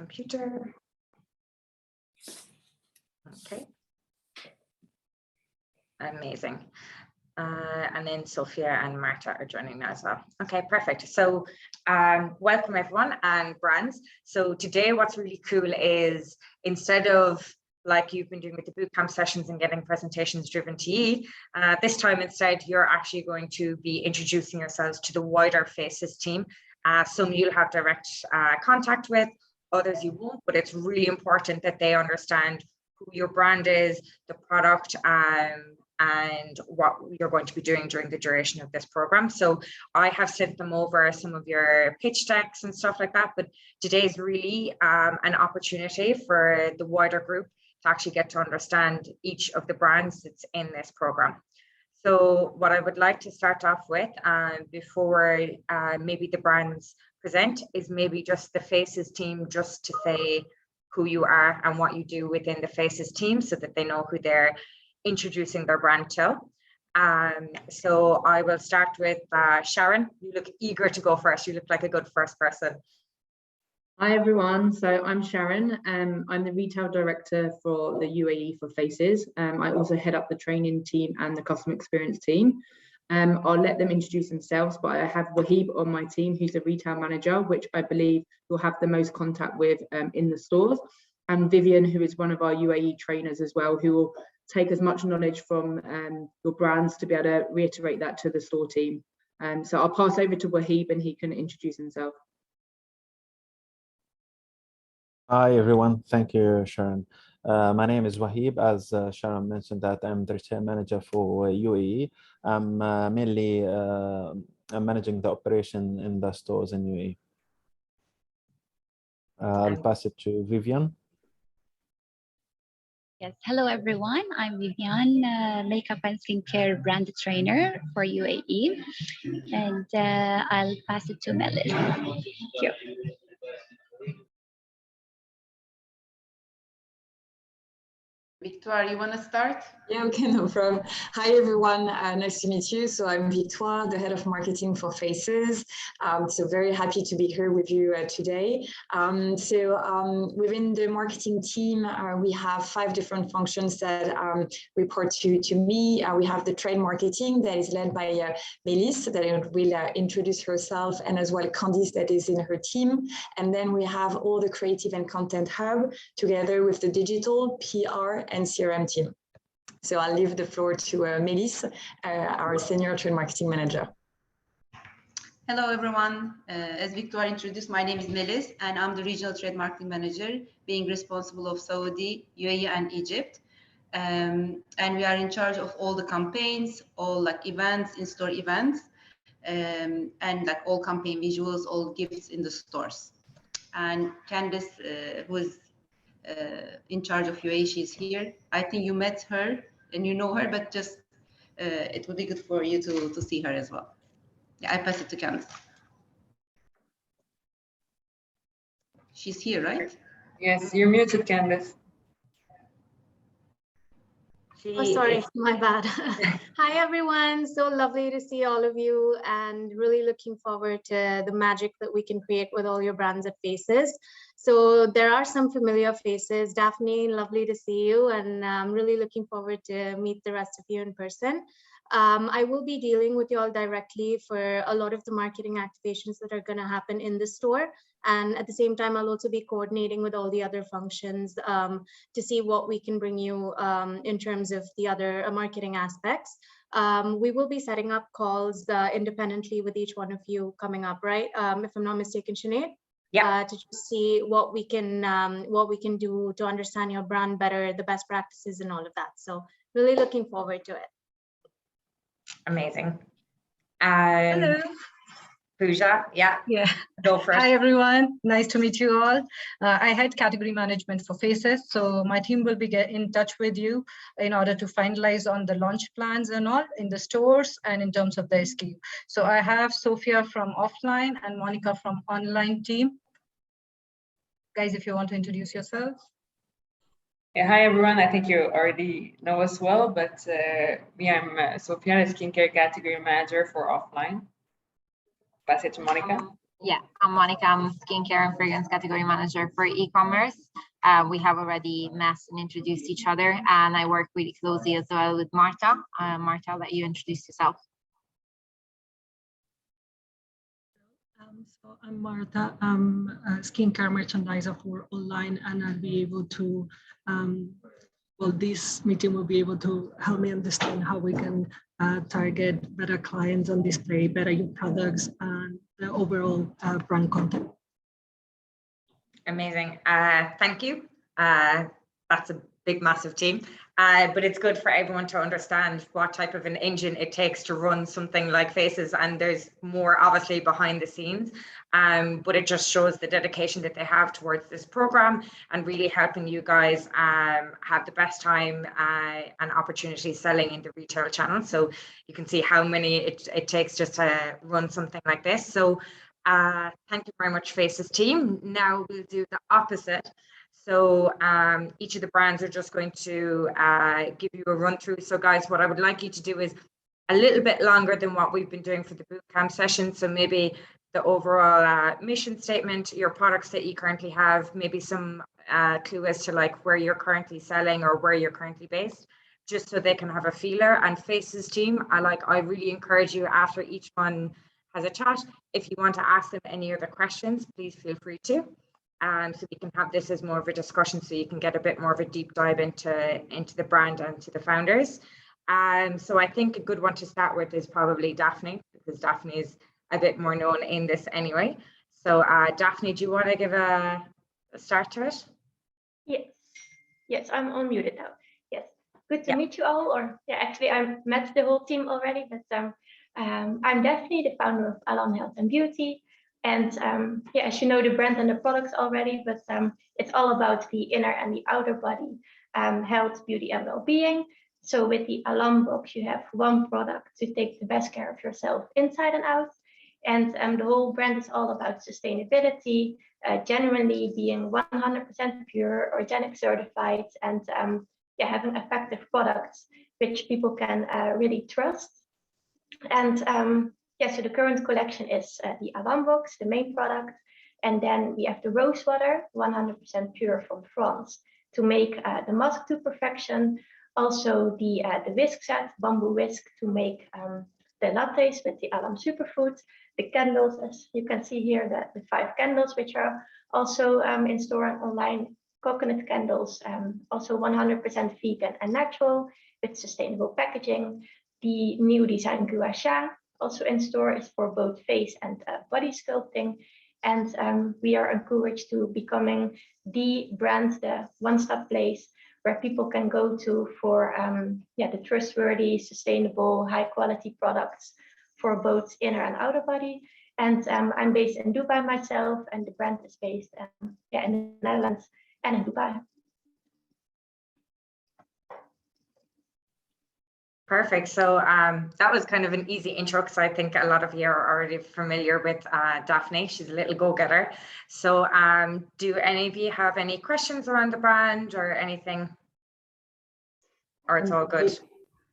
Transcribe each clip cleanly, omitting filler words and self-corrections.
computer. Okay. Amazing. And then Sophia and Marta are joining now as well. Okay, perfect. So welcome everyone and brands. So today what's really cool is instead of like you've been doing with the bootcamp sessions and getting presentations driven to you, this time instead you're actually going to be introducing yourselves to the wider Faces team. Some you'll have direct contact with, others you won't, but it's really important that they understand who your brand is, the product, and what you're going to be doing during the duration of this program. So I have sent them over some of your pitch decks and stuff like that, but today's really an opportunity for the wider group to actually get to understand each of the brands that's in this program. So what I would like to start off with before maybe the brands present is maybe just the Faces team, just to say who you are and what you do within the Faces team so that they know who they're introducing their brand to. So I will start with Sharon. You look eager to go first. You look like a good first person. Hi everyone, so I'm Sharon. I'm the retail director for the UAE for Faces. I also head up the training team and the customer experience team. I'll let them introduce themselves, but I have Wahib on my team, who's the retail manager, which I believe you'll have the most contact with in the stores. And Vivian, who is one of our UAE trainers as well, who will take as much knowledge from your brands to be able to reiterate that to the store team. So I'll pass over to Wahib and he can introduce himself. Hi everyone, thank you Sharon. My name is Wahib. As Sharon mentioned that I'm the retail manager for UAE. I'm mainly I'm managing the operation in the stores in UAE. I'll pass it to Vivian. Yes, hello everyone. I'm Vivian, makeup and skincare brand trainer for UAE, and I'll pass it to Melis. Thank you. Victoire, you want to start? Yeah, okay, no problem. Hi, everyone. Nice to meet you. So I'm Victoire, the head of marketing for Faces. So very happy to be here with you today. Within the marketing team, we have 5 different functions that report to me. We have the trade marketing that is led by Melis, that will introduce herself, and as well Candice that is in her team. And then we have all the creative and content hub together with the digital, PR, and CRM team. So I'll leave the floor to Melis, our senior trade marketing manager. Hello, everyone. As Victoire introduced, my name is Melis, and I'm the regional trade marketing manager, being responsible of Saudi, UAE, and Egypt. And we are in charge of all the campaigns, all like events, in-store events, and like all campaign visuals, all gifts in the stores. And Candice, who is in charge of UAE, she's here. I think you met her and you know her, but just it would be good for you to see her as well. Yeah, I pass it to Candice. She's here, right? Yes, you're muted, Candice. Oh, sorry, my bad. Hi, everyone. So lovely to see all of you and really looking forward to the magic that we can create with all your brands at Faces. So there are some familiar faces. Daphne, lovely to see you, and I'm really looking forward to meet the rest of you in person. I will be dealing with you all directly for a lot of the marketing activations that are going to happen in the store. And at the same time, I'll also be coordinating with all the other functions to see what we can bring you in terms of the other marketing aspects. We will be setting up calls independently with each one of you coming up, right? If I'm not mistaken, Sinead? Yeah. To just see what we can do to understand your brand better, the best practices and all of that. So really looking forward to it. Amazing. Hello. Pooja, yeah, go first. Hi everyone, nice to meet you all. I head category management for Faces, so my team will be in touch with you in order to finalize on the launch plans and all in the stores and in terms of the SKU. So I have Sophia from offline and Monica from online team. Guys, if you want to introduce yourselves. Yeah, hi everyone, I think you already know us well, but I'm Sophia, the skincare category manager for offline. Pass it to Monica. Yeah, I'm Monica. I'm skincare and fragrance category manager for e-commerce. We have already met and introduced each other, and I work really closely as well with Marta. Marta, I'll let you introduce yourself. So I'm Marta. I'm a skincare merchandiser for online, and I'll be able to, well, this meeting will be able to help me understand how we can target better clients and display better your products and the overall brand content. Amazing. Thank you. That's a big, massive team. But it's good for everyone to understand what type of an engine it takes to run something like Faces, and there's more obviously behind the scenes. But it just shows the dedication that they have towards this program and really helping you guys have the best time and opportunity selling in the retail channel. So you can see how many it takes just to run something like this. So thank you very much, Faces team. Now we'll do the opposite. So each of the brands are just going to give you a run through. So guys, what I would like you to do is a little bit longer than what we've been doing for the bootcamp session. So maybe the overall mission statement, your products that you currently have, maybe some clue as to like where you're currently selling or where you're currently based, just so they can have a feeler. And Faces team, I really encourage you after each one has a chat, if you want to ask them any other questions, please feel free to. So we can have this as more of a discussion, so you can get a bit more of a deep dive into the brand and to the founders. So I think a good one to start with is probably Daphne, because Daphne is a bit more known in this anyway. So Daphne, do you want to give a start to it? Yes, I'm unmuted now. Yes, good to meet you all. Or yeah, actually I've met the whole team already, but I'm Daphne, the founder of Alam Health and Beauty. And yeah, as you know, the brand and the products already, but it's all about the inner and the outer body, health, beauty, and well-being. So with the Alam box, you have one product to take the best care of yourself inside and out. And the whole brand is all about sustainability, genuinely being 100% pure, organic certified, and yeah, having effective products which people can really trust. And yeah, so the current collection is the Alam box, the main product. And then we have the rose water, 100% pure from France, to make the mask to perfection. Also the whisk set, bamboo whisk, to make the lattes with the Alam superfood. The candles, as you can see here, the 5 candles, which are also in store and online. Coconut candles, also 100% vegan and natural with sustainable packaging. The new design Gua Sha, also in store, is for both face and body sculpting. And we are encouraged to becoming the brand, the one-stop place where people can go to for yeah, the trustworthy, sustainable, high-quality products for both inner and outer body. And I'm based in Dubai myself, and the brand is based yeah, in the Netherlands and in Dubai. Perfect. So that was kind of an easy intro, because I think a lot of you are already familiar with Daphne. She's a little go-getter. So do any of you have any questions around the brand or anything? Or it's all good?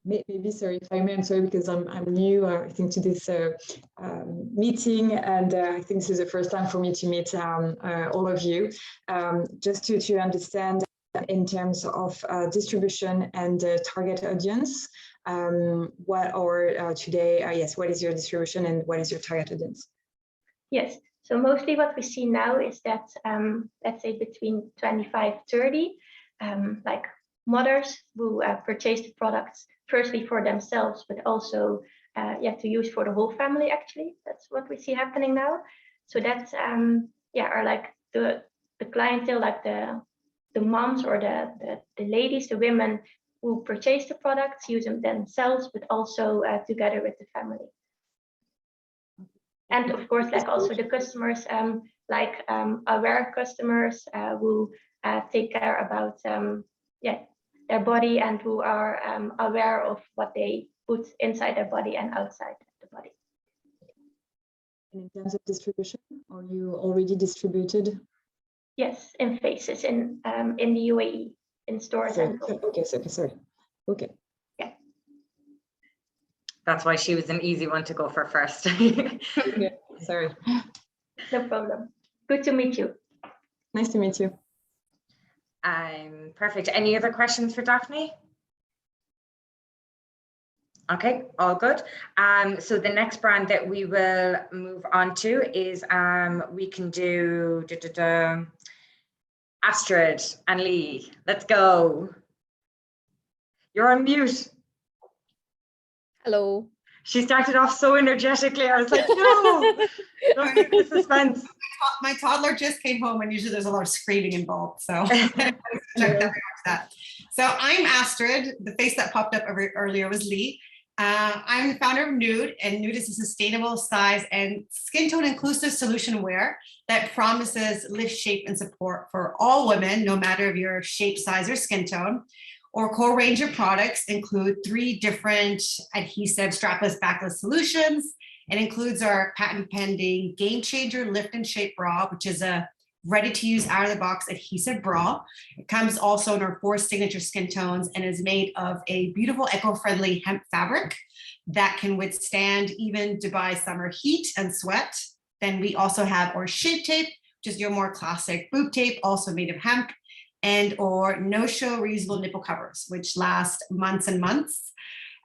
Maybe, sorry if I may, I'm sorry, because I'm new, I think, to this meeting, and I think this is the first time for me to meet all of you. Just to understand in terms of distribution and target audience, yes, what is your distribution and what is your target audience? Yes, so mostly what we see now is that, let's say between 25-30, like mothers who purchase the products firstly for themselves, but also yeah, to use for the whole family. Actually, that's what we see happening now. So that's yeah, are like the clientele, like the moms or the ladies, the women who purchase the products, use them themselves, but also together with the family. And of course, like also the customers, like aware customers who take care about yeah, their body, and who are aware of what they put inside their body and outside the body. And in terms of distribution, are you already distributed? Yes, in Faces, in the UAE, in stores. Sorry. And okay, sorry. Okay. Yeah. That's why she was an easy one to go for first. Yeah, sorry. No problem. Good to meet you. Nice to meet you. Perfect. Any other questions for Daphne? Okay, all good. So the next brand that we will move on to is we can do Astrid and Lee. Let's go. You're on mute. Hello. She started off so energetically. I was like, no, don't give the suspense. My toddler just came home, and usually there's a lot of screaming involved. So check that. So I'm Astrid. The face that popped up earlier was Lee. I'm the founder of Nude, and Nude is a sustainable size and skin tone inclusive solution wear that promises lift, shape, and support for all women, no matter if your shape, size, or skin tone. Our core range of products include 3 different adhesive strapless backless solutions. It includes our patent pending Game Changer Lift and Shape Bra, which is a ready to use out of the box adhesive bra. It comes also in our 4 signature skin tones and is made of a beautiful eco-friendly hemp fabric that can withstand even Dubai summer heat and sweat. Then we also have our Shape Tape, which is your more classic boob tape, also made of hemp, and or no-show reusable nipple covers, which last months and months.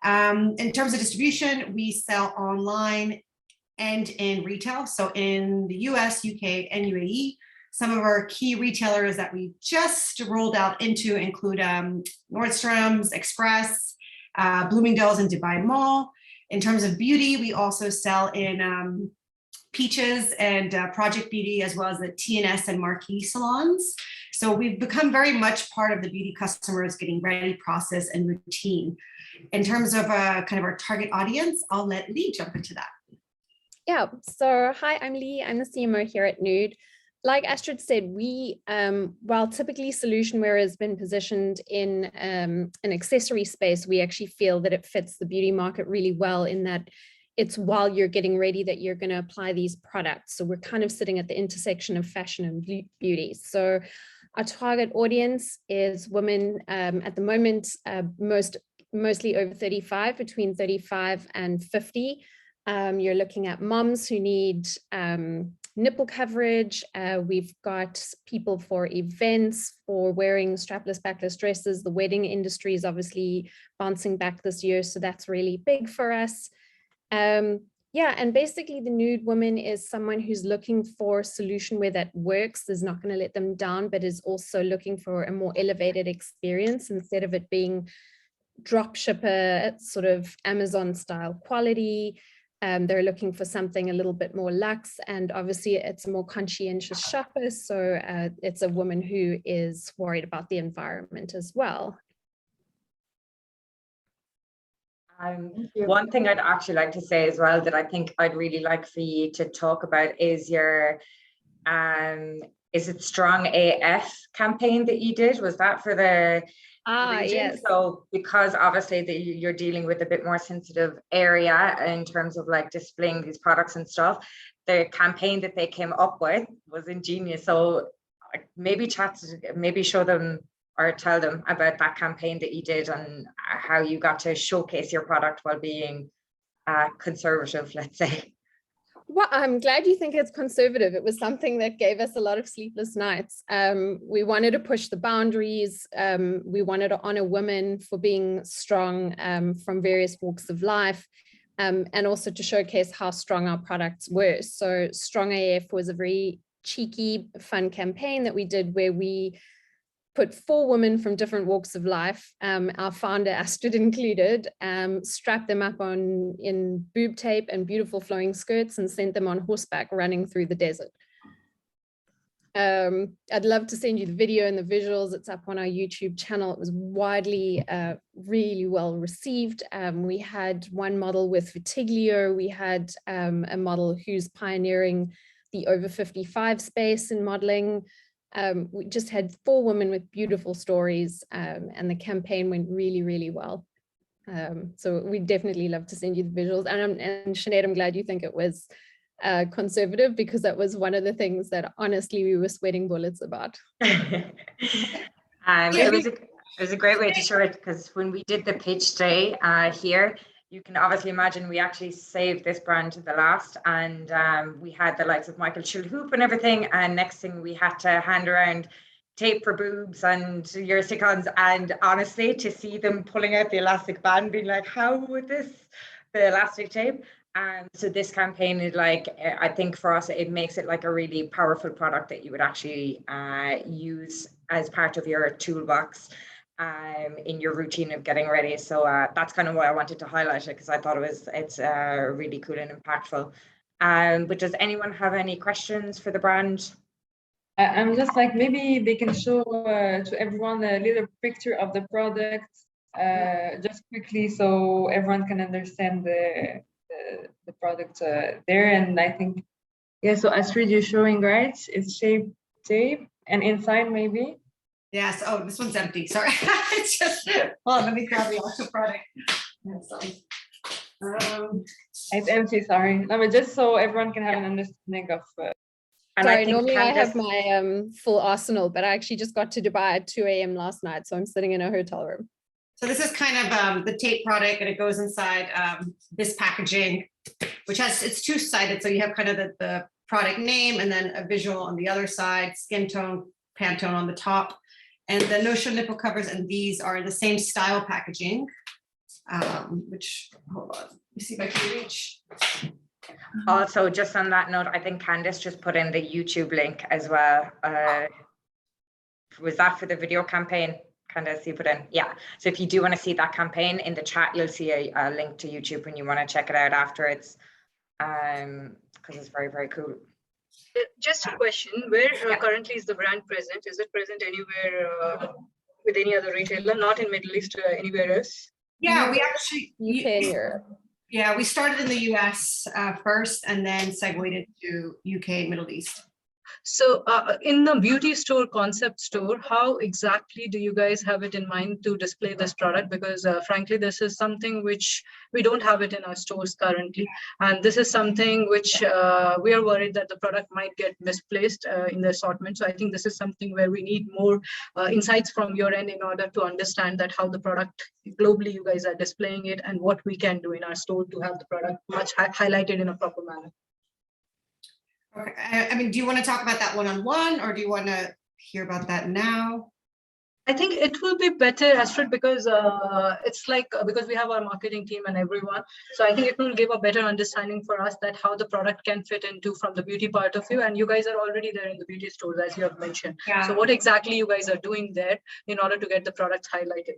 In terms of distribution, we sell online and in retail. So in the US, UK, and UAE, some of our key retailers that we just rolled out into include Nordstrom's, Express, Bloomingdale's, and Dubai Mall. In terms of beauty, we also sell in Peaches and Project Beauty, as well as the TNS and Marquee salons. So we've become very much part of the beauty customers getting ready process and routine. In terms of kind of our target audience, I'll let Lee jump into that. Yeah, so hi, I'm Lee. I'm the CMO here at Nude. Like Astrid said, we, while typically solution wear has been positioned in an accessory space, we actually feel that it fits the beauty market really well in that it's while you're getting ready that you're going to apply these products. So we're kind of sitting at the intersection of fashion and beauty. So our target audience is women at the moment, mostly over 35, between 35 and 50. You're looking at moms who need nipple coverage. We've got people for events, for wearing strapless backless dresses. The wedding industry is obviously bouncing back this year, so that's really big for us. Yeah, and basically the Nude woman is someone who's looking for solution wear that works, is not going to let them down, but is also looking for a more elevated experience instead of it being drop shipper, sort of Amazon style quality. They're looking for something a little bit more luxe, and obviously it's a more conscientious shopper. So it's a woman who is worried about the environment as well. One thing I'd actually like to say as well that I think I'd really like for you to talk about is your, is it Strong AF campaign that you did? Was that for the region? Yes. So because obviously you're dealing with a bit more sensitive area in terms of like displaying these products and stuff, the campaign that they came up with was ingenious. So maybe show them or tell them about that campaign that you did and how you got to showcase your product while being conservative, let's say. Well, I'm glad you think it's conservative. It was something that gave us a lot of sleepless nights. We wanted to push the boundaries. We wanted to honor women for being strong from various walks of life, and also to showcase how strong our products were. So Strong AF was a very cheeky, fun campaign that we did where we put 4 women from different walks of life, our founder Astrid included, strapped them up in boob tape and beautiful flowing skirts and sent them on horseback running through the desert. I'd love to send you the video and the visuals. It's up on our YouTube channel. It was widely, really well received. We had one model with Vitiglio. We had a model who's pioneering the over 55 space in modeling. We just had 4 women with beautiful stories, and the campaign went really, really well. So we definitely love to send you the visuals. And Sinead, I'm glad you think it was conservative, because that was one of the things that honestly we were sweating bullets about. It was a great way to show it, because when we did the pitch day here, you can obviously imagine we actually saved this brand to the last, and we had the likes of Michael Chilhoop and everything, and next thing we had to hand around tape for boobs and Eurosticons, and honestly to see them pulling out the elastic band being like, how would the elastic tape? So this campaign is like, I think for us it makes it like a really powerful product that you would actually use as part of your toolbox in your routine of getting ready. So that's kind of why I wanted to highlight it, because I thought it's really cool and impactful. But does anyone have any questions for the brand? I'm just like, maybe they can show to everyone a little picture of the product just quickly, so everyone can understand the product there. And I think, yeah, so Astrid, you're showing, right? It's shape tape, and inside maybe. Yes. Oh, this one's empty. Sorry. It's just, well, let me grab the actual product. It's empty. Sorry. No, but just so everyone can have an understanding of. And sorry, normally I have my full arsenal, but I actually just got to Dubai at 2 a.m. last night, so I'm sitting in a hotel room. So this is kind of the tape product, and it goes inside this packaging, which has, it's two-sided. So you have kind of the product name and then a visual on the other side, skin tone, Pantone on the top, and the no-show nipple covers. And these are the same style packaging, which, hold on, let me see if I can reach. Also, just on that note, I think Candice just put in the YouTube link as well. Was that for the video campaign? Candice, you put in? Yeah. So if you do want to see that campaign in the chat, you'll see a link to YouTube when you want to check it out afterwards, because it's very, very cool. Just a question, where currently is the brand present? Is it present anywhere with any other retailer, not in Middle East, anywhere else? Yeah, we actually, UK and Europe. Yeah, we started in the US first, and then segued into UK, Middle East. So in the beauty store concept store, how exactly do you guys have it in mind to display this product? Because frankly, this is something which we don't have it in our stores currently. And this is something which we are worried that the product might get misplaced in the assortment. So I think this is something where we need more insights from your end in order to understand that how the product globally you guys are displaying it, and what we can do in our store to have the product much highlighted in a proper manner. Okay. I mean, do you want to talk about that one-on-one, or do you want to hear about that now? I think it will be better, Astrid, because it's like, because we have our marketing team and everyone. So I think it will give a better understanding for us that how the product can fit into from the beauty part of view. And you guys are already there in the beauty stores, as you have mentioned. Yeah. So what exactly you guys are doing there in order to get the products highlighted?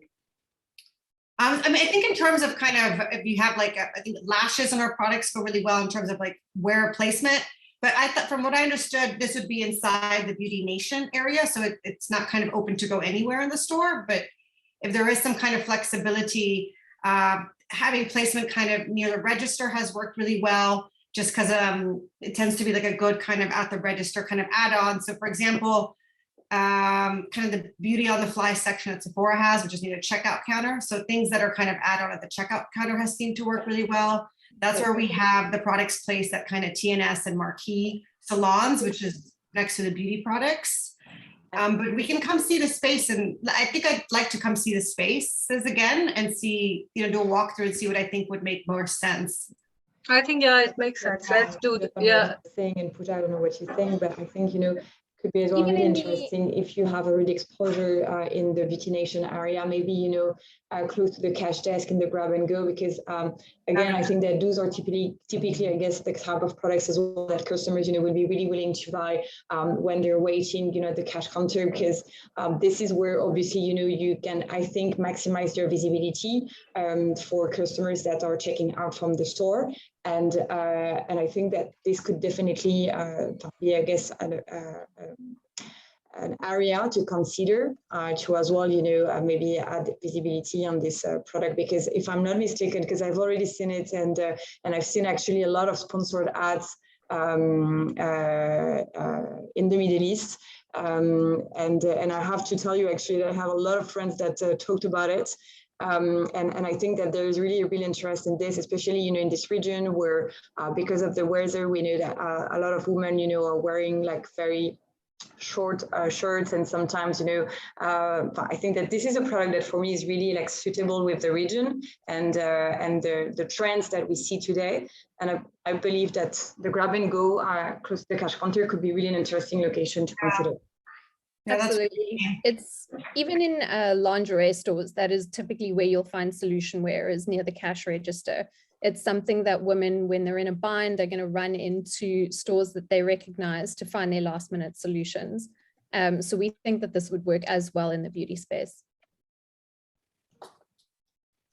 I mean, I think in terms of kind of, if you have like, I think lashes on our products go really well in terms of like wear placement. But I thought, from what I understood, this would be inside the Beauty Nation area. So it's not kind of open to go anywhere in the store. But if there is some kind of flexibility, having placement kind of near the register has worked really well, just because it tends to be like a good kind of at the register kind of add-on. So for example, kind of the beauty on the fly section that Sephora has, which is near a checkout counter. So things that are kind of add-on at the checkout counter has seemed to work really well. That's where we have the products placed at kind of TNS and Marquee salons, which is next to the beauty products. But we can come see the space, and I think I'd like to come see the spaces again and see, you know, do a walkthrough and see what I think would make more sense. I think, yeah, it makes sense. Let's do the, yeah. Thing and put, I don't know what you think, but I think, you know, could be as well really interesting if you have already exposure in the Beauty Nation area, maybe, you know, close to the cash desk in the grab and go, because again, I think that those are typically, I guess, the type of products as well that customers, you know, would be really willing to buy when they're waiting, you know, at the cash counter, because this is where obviously, you know, you can, I think, maximize their visibility for customers that are checking out from the store. And I think that this could definitely be, I guess, an area to consider to as well, you know, maybe add visibility on this product, because if I'm not mistaken, because I've already seen it, and I've seen actually a lot of sponsored ads in the Middle East, and I have to tell you actually that I have a lot of friends that talked about it. And I think that there is really a real interest in this, especially, you know, in this region where because of the weather, we know that a lot of women, you know, are wearing like very short shirts, and sometimes, I think that this is a product that for me is really like suitable with the region and the trends that we see today. And I believe that the grab and go close to the cash counter could be really an interesting location to consider. Yeah, Absolutely. It's even in lingerie stores, that is typically where you'll find solution wear, is near the cash register. It's something that women, when they're in a bind, they're going to run into stores that they recognize to find their last minute solutions. So we think that this would work as well in the beauty space.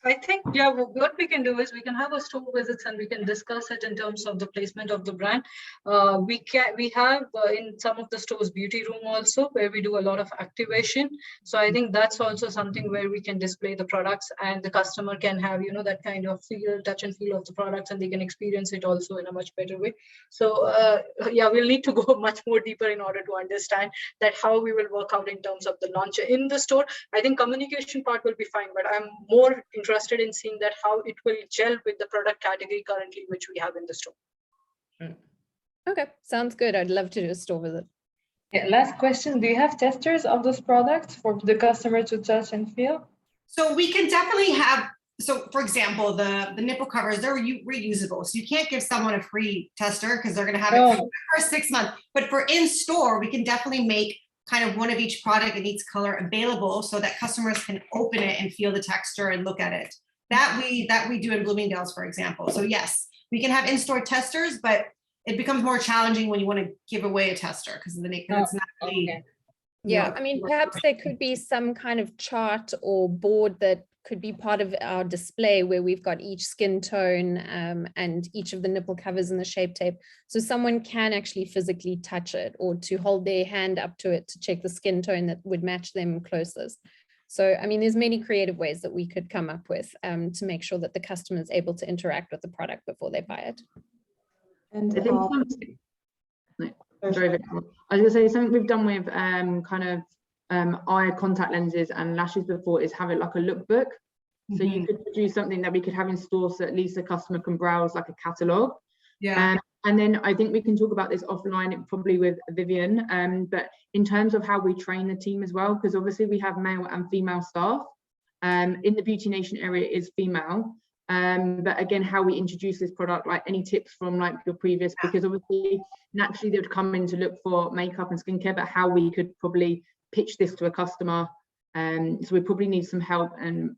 I think, yeah, what we can do is we can have a store visits and we can discuss it in terms of the placement of the brand. We have in some of the stores beauty room also, where we do a lot of activation. So I think that's also something where we can display the products and the customer can have, that kind of feel, touch and feel of the products, and they can experience it also in a much better way. So yeah, we'll need to go much more deeper in order to understand that how we will work out in terms of the launch in the store. I think communication part will be fine, but I'm more interested in seeing that how it will gel with the product category currently which we have in the store. Okay, sounds good. I'd love to do a store visit. Yeah, last question, do you have testers of those products for the customer to touch and feel? So we can definitely have, so for example, the nipple covers, they're reusable. So you can't give someone a free tester because they're going to have it for 6 months. But for in-store, we can definitely make kind of one of each product in each color available so that customers can open it and feel the texture and look at it. That we do in Bloomingdale's, for example. So yes, we can have in-store testers, but it becomes more challenging when you want to give away a tester because it's not really. Yeah, I mean, perhaps there could be some kind of chart or board that could be part of our display where we've got each skin tone and each of the nipple covers and the shape tape. So someone can actually physically touch it or to hold their hand up to it to check the skin tone that would match them closest. So, I mean, there's many creative ways that we could come up with to make sure that the customer is able to interact with the product before they buy it. And I think I was going to say something we've done with eye contact lenses and lashes before is have it like a lookbook. So you could produce something that we could have in store so at least the customer can browse like a catalogue. Yeah. And then I think we can talk about this offline probably with Vivian, but in terms of how we train the team as well, because obviously we have male and female staff. In the Beauty Nation area is female. But again, how we introduce this product, like any tips from like your previous, because obviously naturally they would come in to look for makeup and skincare, but how we could probably pitch this to a customer. So we probably need some help and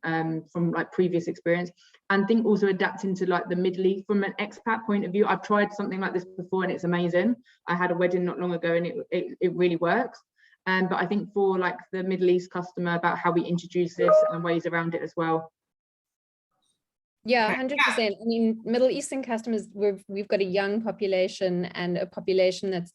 from like previous experience, and think also adapting to like the Middle East from an expat point of view. I've tried something like this before and it's amazing. I had a wedding not long ago and it really works. But I think for like the Middle East customer, about how we introduce this and ways around it as well. Yeah, 100%. I mean, Middle Eastern customers, we've got a young population and a population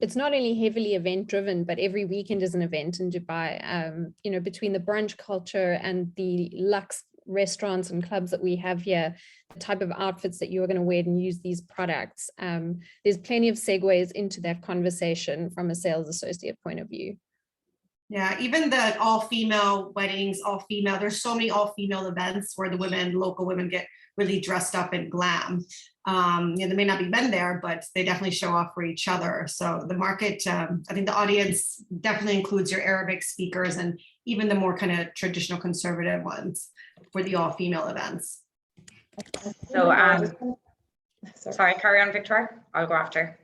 it's not only heavily event driven, but every weekend is an event in Dubai. Between the brunch culture and the luxe restaurants and clubs that we have here, the type of outfits that you're going to wear and use these products, there's plenty of segues into that conversation from a sales associate point of view. Yeah, even the all-female weddings, all-female, there's so many all-female events where the local women get really dressed up in glam. There may not be men there, but they definitely show off for each other. So the market, I think the audience definitely includes your Arabic speakers and even the more kind of traditional conservative ones for the all-female events. So, sorry, carry on, Victoria. I'll go after.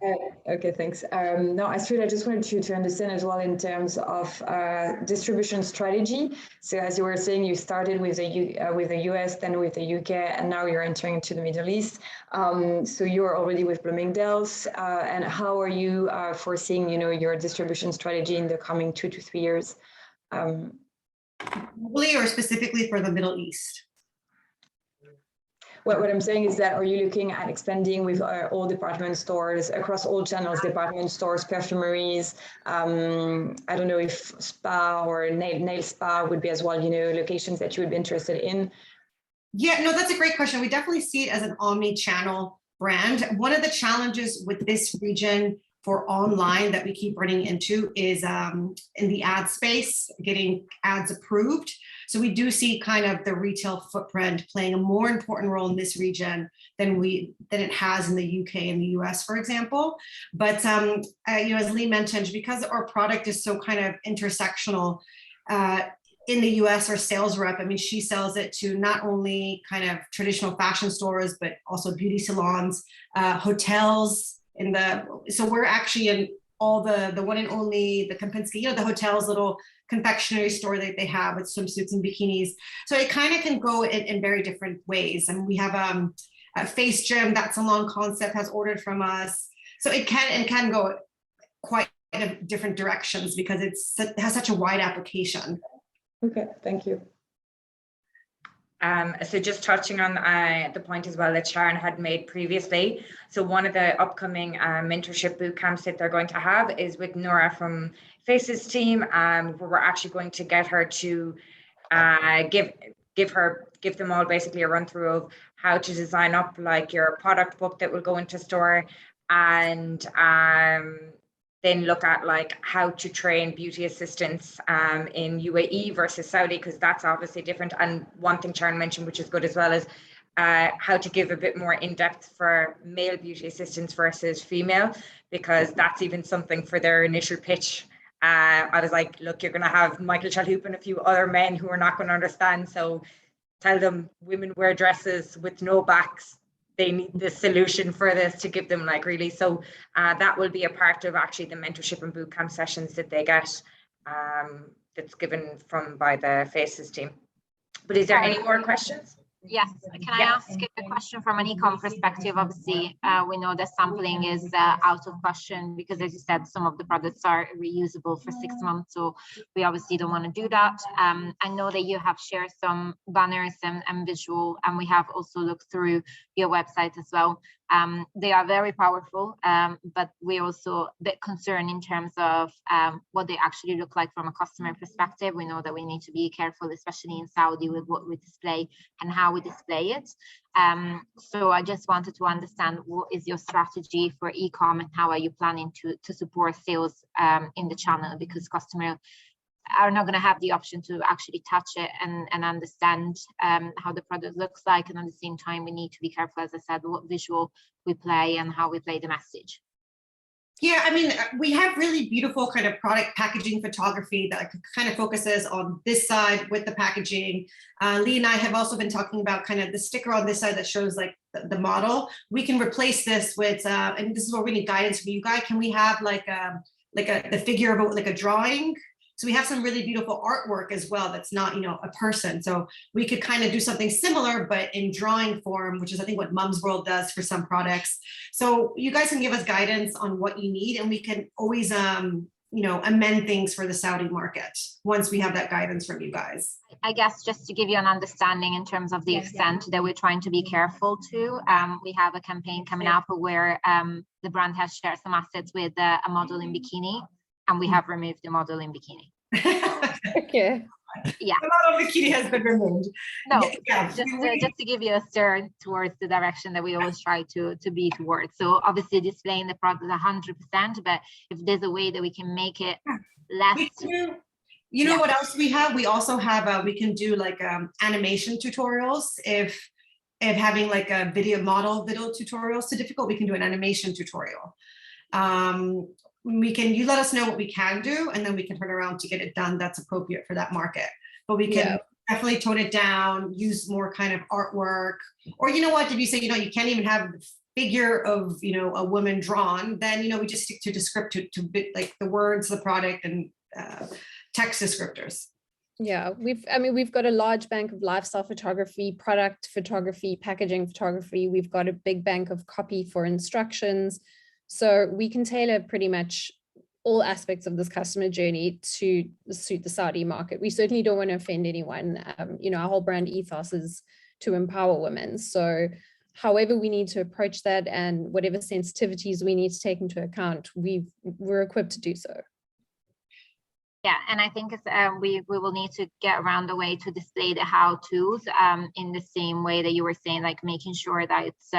Okay, thanks. No, Astrid, I just wanted to understand as well in terms of distribution strategy. So as you were saying, you started with the US, then with the UK, and now you're entering into the Middle East. So you're already with Bloomingdale's, and how are you foreseeing, your distribution strategy in the coming 2 to 3 years? Globally or specifically for the Middle East? What I'm saying is that, are you looking at expanding with all department stores across all channels, department stores, perfumeries? I don't know if spa or nail spa would be as well, locations that you would be interested in. Yeah, no, that's a great question. We definitely see it as an omni-channel brand. One of the challenges with this region for online that we keep running into is in the ad space, getting ads approved. So we do see kind of the retail footprint playing a more important role in this region than it has in the UK and the US, for example. But as Lee mentioned, because our product is so kind of intersectional, in the US, our sales rep, I mean, she sells it to not only kind of traditional fashion stores, but also beauty salons, hotels. So we're actually in all the one and only, the Kempinski, the hotel's little confectionery store that they have with swimsuits and bikinis. So it kind of can go in very different ways. And we have a Face Gym, that salon concept has ordered from us. So it can go quite different directions because it has such a wide application. Okay, thank you. So just touching on the point as well that Sharon had made previously. So one of the upcoming mentorship boot camps that they're going to have is with Nora from Faces team, where we're actually going to get her to give them all basically a run through of how to design up like your product book that will go into store, and then look at like how to train beauty assistants in UAE versus Saudi, because that's obviously different. And one thing Sharon mentioned, which is good as well, is how to give a bit more in-depth for male beauty assistants versus female, because that's even something for their initial pitch. I was like, look, you're going to have Michael Chalhoub and a few other men who are not going to understand. So tell them women wear dresses with no backs. They need the solution for this to give them like really. So that will be a part of actually the mentorship and bootcamp sessions that they get, that's given by the Faces team. But is there any more questions? Yes, can I ask a question from an e-com perspective? Obviously, we know that sampling is out of question because, as you said, some of the products are reusable for 6 months. So we obviously don't want to do that. I know that you have shared some banners and visual, and we have also looked through your website as well. They are very powerful, but we're also a bit concerned in terms of what they actually look like from a customer perspective. We know that we need to be careful, especially in Saudi, with what we display and how we display it. So I just wanted to understand, what is your strategy for e-com and how are you planning to support sales in the channel, because customers are not going to have the option to actually touch it and understand how the product looks like. And at the same time, we need to be careful, as I said, what visual we play and how we play the message. Yeah, I mean, we have really beautiful kind of product packaging photography that kind of focuses on this side with the packaging. Lee and I have also been talking about kind of the sticker on this side that shows like the model. We can replace this with, and this is where we need guidance from you guys. Can we have the figure of like a drawing? So we have some really beautiful artwork as well that's not, a person. So we could kind of do something similar, but in drawing form, which is I think what Mum's World does for some products. So you guys can give us guidance on what you need, and we can always, amend things for the Saudi market once we have that guidance from you guys. I guess just to give you an understanding in terms of the extent that we're trying to be careful to, we have a campaign coming up where the brand has shared some assets with a model in bikini, and we have removed the model in bikini. Okay. Yeah. The model bikini has been removed. No, just to give you a steer towards the direction that we always try to be towards. So obviously displaying the product 100%, but if there's a way that we can make it less. You know what else we have? We also have, we can do like animation tutorials. If having like a video tutorial is too difficult, we can do an animation tutorial. You let us know what we can do, and then we can turn around to get it done that's appropriate for that market. But we can definitely tone it down, use more kind of artwork, or if you say, you can't even have the figure of, a woman drawn, then, we just stick to descriptive, to like the words, the product, and text descriptors. Yeah, we've got a large bank of lifestyle photography, product photography, packaging photography. We've got a big bank of copy for instructions. So we can tailor pretty much all aspects of this customer journey to suit the Saudi market. We certainly don't want to offend anyone. Our whole brand ethos is to empower women. So however we need to approach that, and whatever sensitivities we need to take into account, we're equipped to do so. Yeah, and I think we will need to get around the way to display the how-tos in the same way that you were saying, like making sure that it's,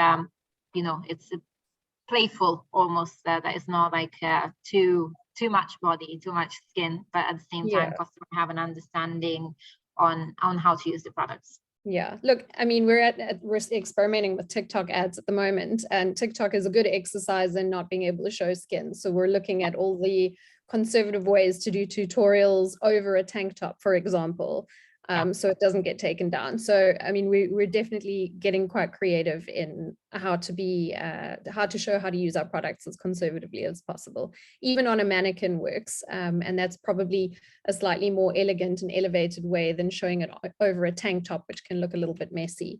it's playful almost, that is not like too much body, too much skin, but at the same time, customers have an understanding on how to use the products. Yeah, look, I mean, we're experimenting with TikTok ads at the moment, and TikTok is a good exercise in not being able to show skin. So we're looking at all the conservative ways to do tutorials over a tank top, for example, so it doesn't get taken down. So, I mean, we're definitely getting quite creative in how to show how to use our products as conservatively as possible. Even on a mannequin works, and that's probably a slightly more elegant and elevated way than showing it over a tank top, which can look a little bit messy.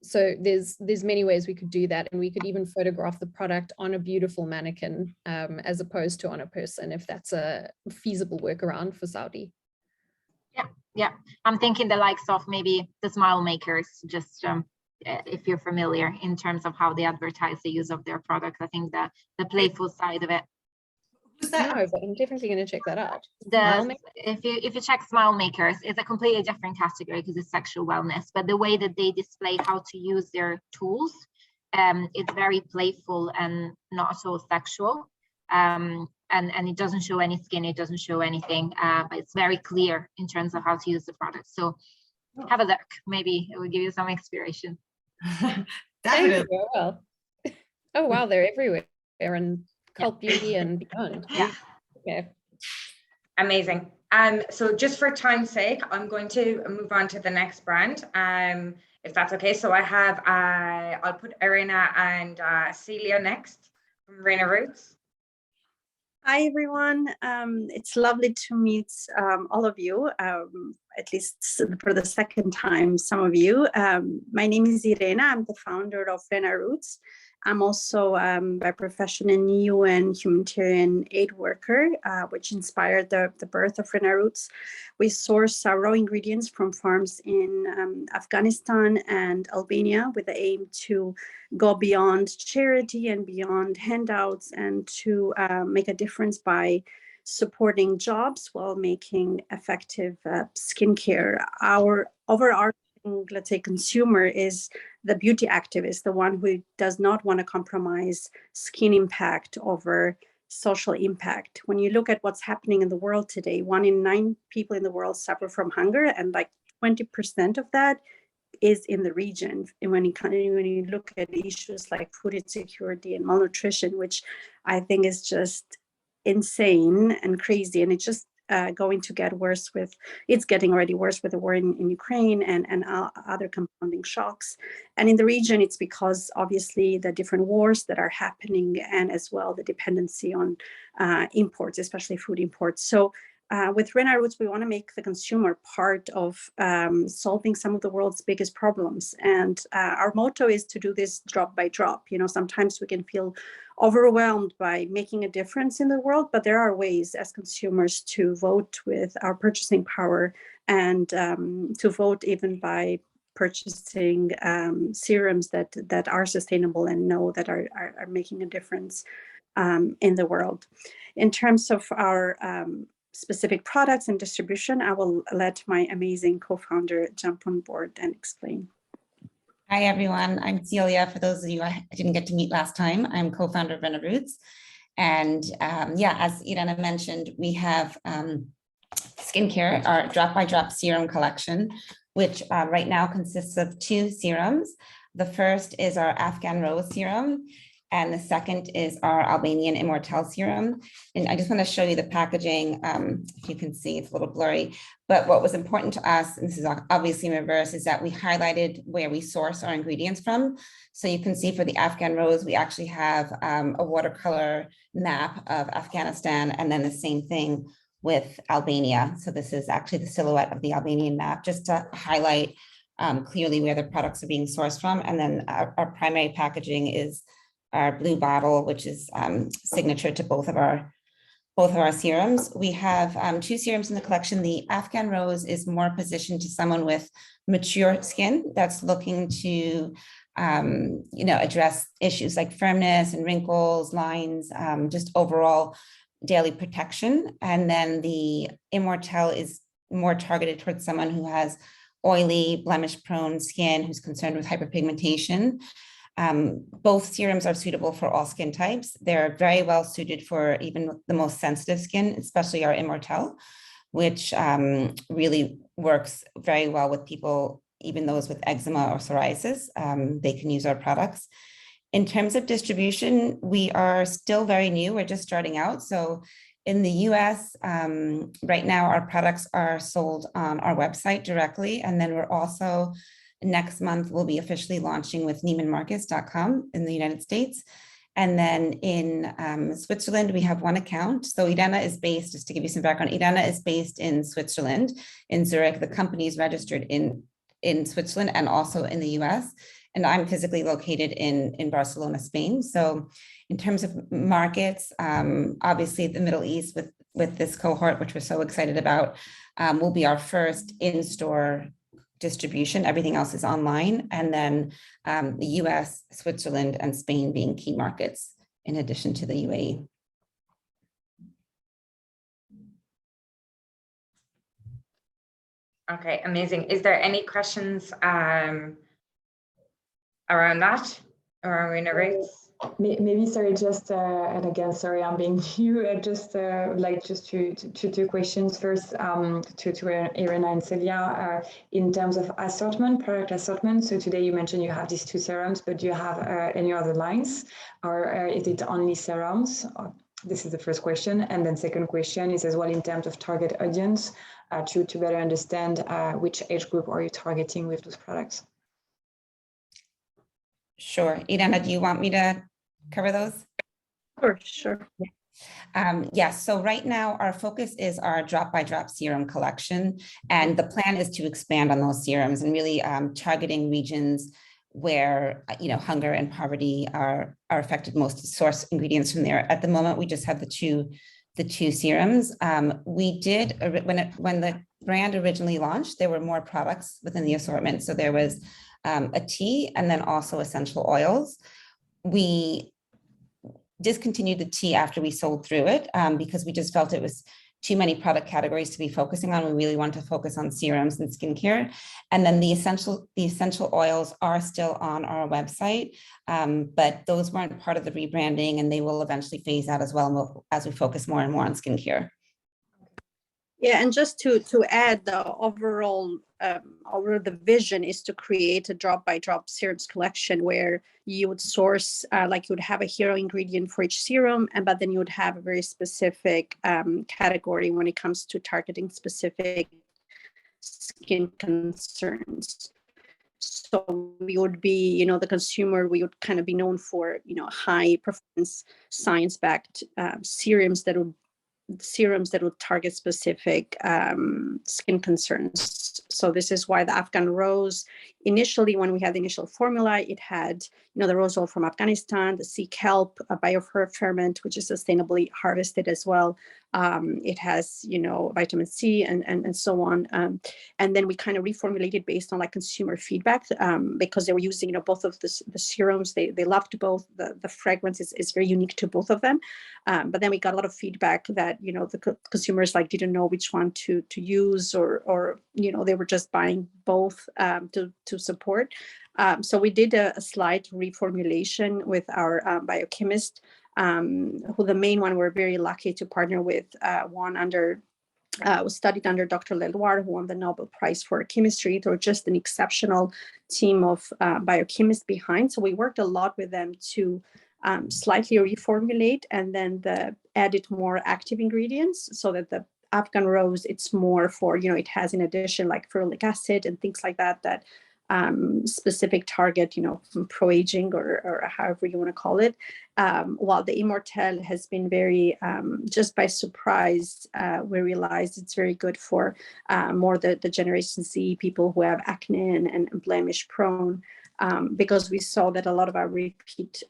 So there's many ways we could do that, and we could even photograph the product on a beautiful mannequin as opposed to on a person, if that's a feasible workaround for Saudi. Yeah, I'm thinking the likes of maybe the Smile Makers, just if you're familiar in terms of how they advertise the use of their products. I think that the playful side of it. No, but I'm definitely going to check that out. If you check Smile Makers, it's a completely different category because it's sexual wellness, but the way that they display how to use their tools, it's very playful and not so sexual. And it doesn't show any skin, it doesn't show anything, but it's very clear in terms of how to use the product. So have a look, maybe it will give you some inspiration. Thank you. Well. Oh wow, they're everywhere, and Cult Beauty and beyond. Yeah. Okay. Amazing. So just for time's sake, I'm going to move on to the next brand, if that's okay. So I have, I'll put Irina and Celia next from Rena Roots. Hi, everyone. It's lovely to meet all of you, at least for the second time, some of you. My name is Irena. I'm the founder of Rena Roots. I'm also by profession a UN humanitarian aid worker, which inspired the birth of Rena Roots. We source raw ingredients from farms in Afghanistan and Albania with the aim to go beyond charity and beyond handouts and to make a difference by supporting jobs while making effective skincare. Our overarching, let's say, consumer is the beauty activist, the one who does not want to compromise skin impact over social impact. When you look at what's happening in the world today, 1 in 9 people in the world suffer from hunger, and like 20% of that is in the region. And when you look at issues like food insecurity and malnutrition, which I think is just insane and crazy, and it's just going to get worse it's getting already worse with the war in Ukraine and other compounding shocks. And in the region, it's because obviously the different wars that are happening, and as well the dependency on imports, especially food imports. So with Rena Roots, we want to make the consumer part of solving some of the world's biggest problems. And our motto is to do this drop by drop. You know, sometimes we can feel overwhelmed by making a difference in the world, but there are ways as consumers to vote with our purchasing power, and to vote even by purchasing serums that are sustainable and know that are making a difference in the world. In terms of our specific products and distribution, I will let my amazing co-founder jump on board and explain. Hi, everyone. I'm Celia. For those of you I didn't get to meet last time, I'm co-founder of Rena Roots. And yeah, as Irena mentioned, we have skincare, our drop by drop serum collection, which right now consists of 2 serums. The first is our Afghan Rose serum, and the second is our Albanian Immortelle serum. And I just want to show you the packaging. If you can see, it's a little blurry. But what was important to us, and this is obviously in reverse, is that we highlighted where we source our ingredients from. So you can see for the Afghan Rose, we actually have a watercolor map of Afghanistan, and then the same thing with Albania. So this is actually the silhouette of the Albanian map, just to highlight clearly where the products are being sourced from. And then our primary packaging is our blue bottle, which is signature to both of our serums. We have 2 serums in the collection. The Afghan Rose is more positioned to someone with mature skin that's looking to address issues like firmness and wrinkles, lines, just overall daily protection. And then the Immortelle is more targeted towards someone who has oily, blemish-prone skin, who's concerned with hyperpigmentation. Both serums are suitable for all skin types. They're very well suited for even the most sensitive skin, especially our Immortelle, which really works very well with people, even those with eczema or psoriasis. They can use our products. In terms of distribution, we are still very new. We're just starting out. So in the US, right now, our products are sold on our website directly. And then we're also, next month, we'll be officially launching with neimanmarcus.com in the United States. And then in Switzerland, we have one account. So Irena is based, just to give you some background, Irena is based in Switzerland, in Zurich. The company is registered in Switzerland and also in the US. And I'm physically located in Barcelona, Spain. So in terms of markets, obviously the Middle East with this cohort, which we're so excited about, will be our first in-store distribution. Everything else is online. And then the US, Switzerland, and Spain being key markets in addition to the UAE. Okay, amazing. Is there any questions around that, around Rena rates? Maybe, sorry, just, and again, sorry, I'm being new, just like just two questions. First, to Irena and Celia, in terms of assortment, product assortment. So today you mentioned you have these two serums, but do you have any other lines, or is it only serums? This is the first question. And then second question is as well in terms of target audience, to better understand which age group are you targeting with those products? Sure. Irena, do you want me to cover those? Sure. Yes, so right now our focus is our drop by drop serum collection, and the plan is to expand on those serums and really targeting regions where hunger and poverty are affected most, to source ingredients from there. At the moment, we just have the two serums. We did, when the brand originally launched, there were more products within the assortment. So there was a tea and then also essential oils. We discontinued the tea after we sold through it because we just felt it was too many product categories to be focusing on. We really want to focus on serums and skincare. And then the essential oils are still on our website, but those weren't part of the rebranding, and they will eventually phase out as well as we focus more and more on skincare. Yeah, and just to add, the overall the vision is to create a drop by drop serums collection where you would source, like you would have a hero ingredient for each serum, but then you would have a very specific category when it comes to targeting specific skin concerns. So we would be, the consumer, we would kind of be known for, high performance, science-backed serums that would target specific skin concerns. So this is why the Afghan Rose, initially when we had the initial formula, it had, the rose oil from Afghanistan, the sea kelp, a bioferment, which is sustainably harvested as well. It has, vitamin C and so on. And then we kind of reformulated based on like consumer feedback because they were using, both of the serums. They loved both. The fragrance is very unique to both of them. But then we got a lot of feedback that, the consumers didn't know which one to use or they were just buying both to support. So we did a slight reformulation with our biochemist, who the main one we're very lucky to partner with, was studied under Dr. Leloir, who won the Nobel Prize for Chemistry. They were just an exceptional team of biochemists behind. So we worked a lot with them to slightly reformulate and then added more active ingredients so that the Afghan Rose, it's more for, it has in addition like ferulic acid and things like that specific target, from pro-aging or however you want to call it. While the Immortelle has been very, just by surprise, we realized it's very good for more the Generation Z people who have acne and blemish prone. Because we saw that a lot of our repeat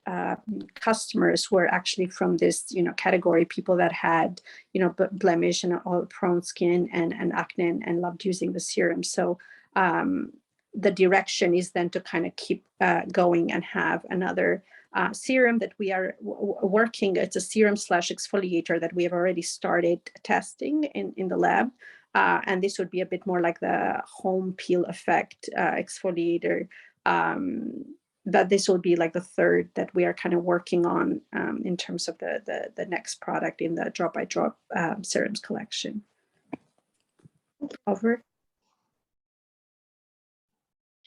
customers were actually from this, category, people that had, blemish and oil prone skin and acne and loved using the serum. So the direction is then to kind of keep going and have another serum that we are working. It's a serum / exfoliator that we have already started testing in the lab. And this would be a bit more like the home peel effect exfoliator. that this will be like the third that we are kind of working on in terms of the next product in the drop by drop serums collection. Over.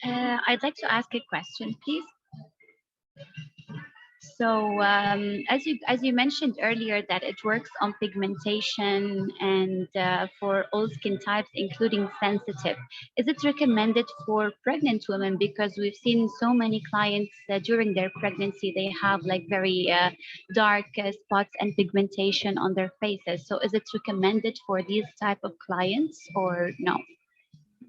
I'd like to ask a question, please. So as you mentioned earlier that it works on pigmentation and for all skin types, including sensitive, is it recommended for pregnant women? Because we've seen so many clients during their pregnancy, they have like very dark spots and pigmentation on their faces. So is it recommended for these type of clients or no?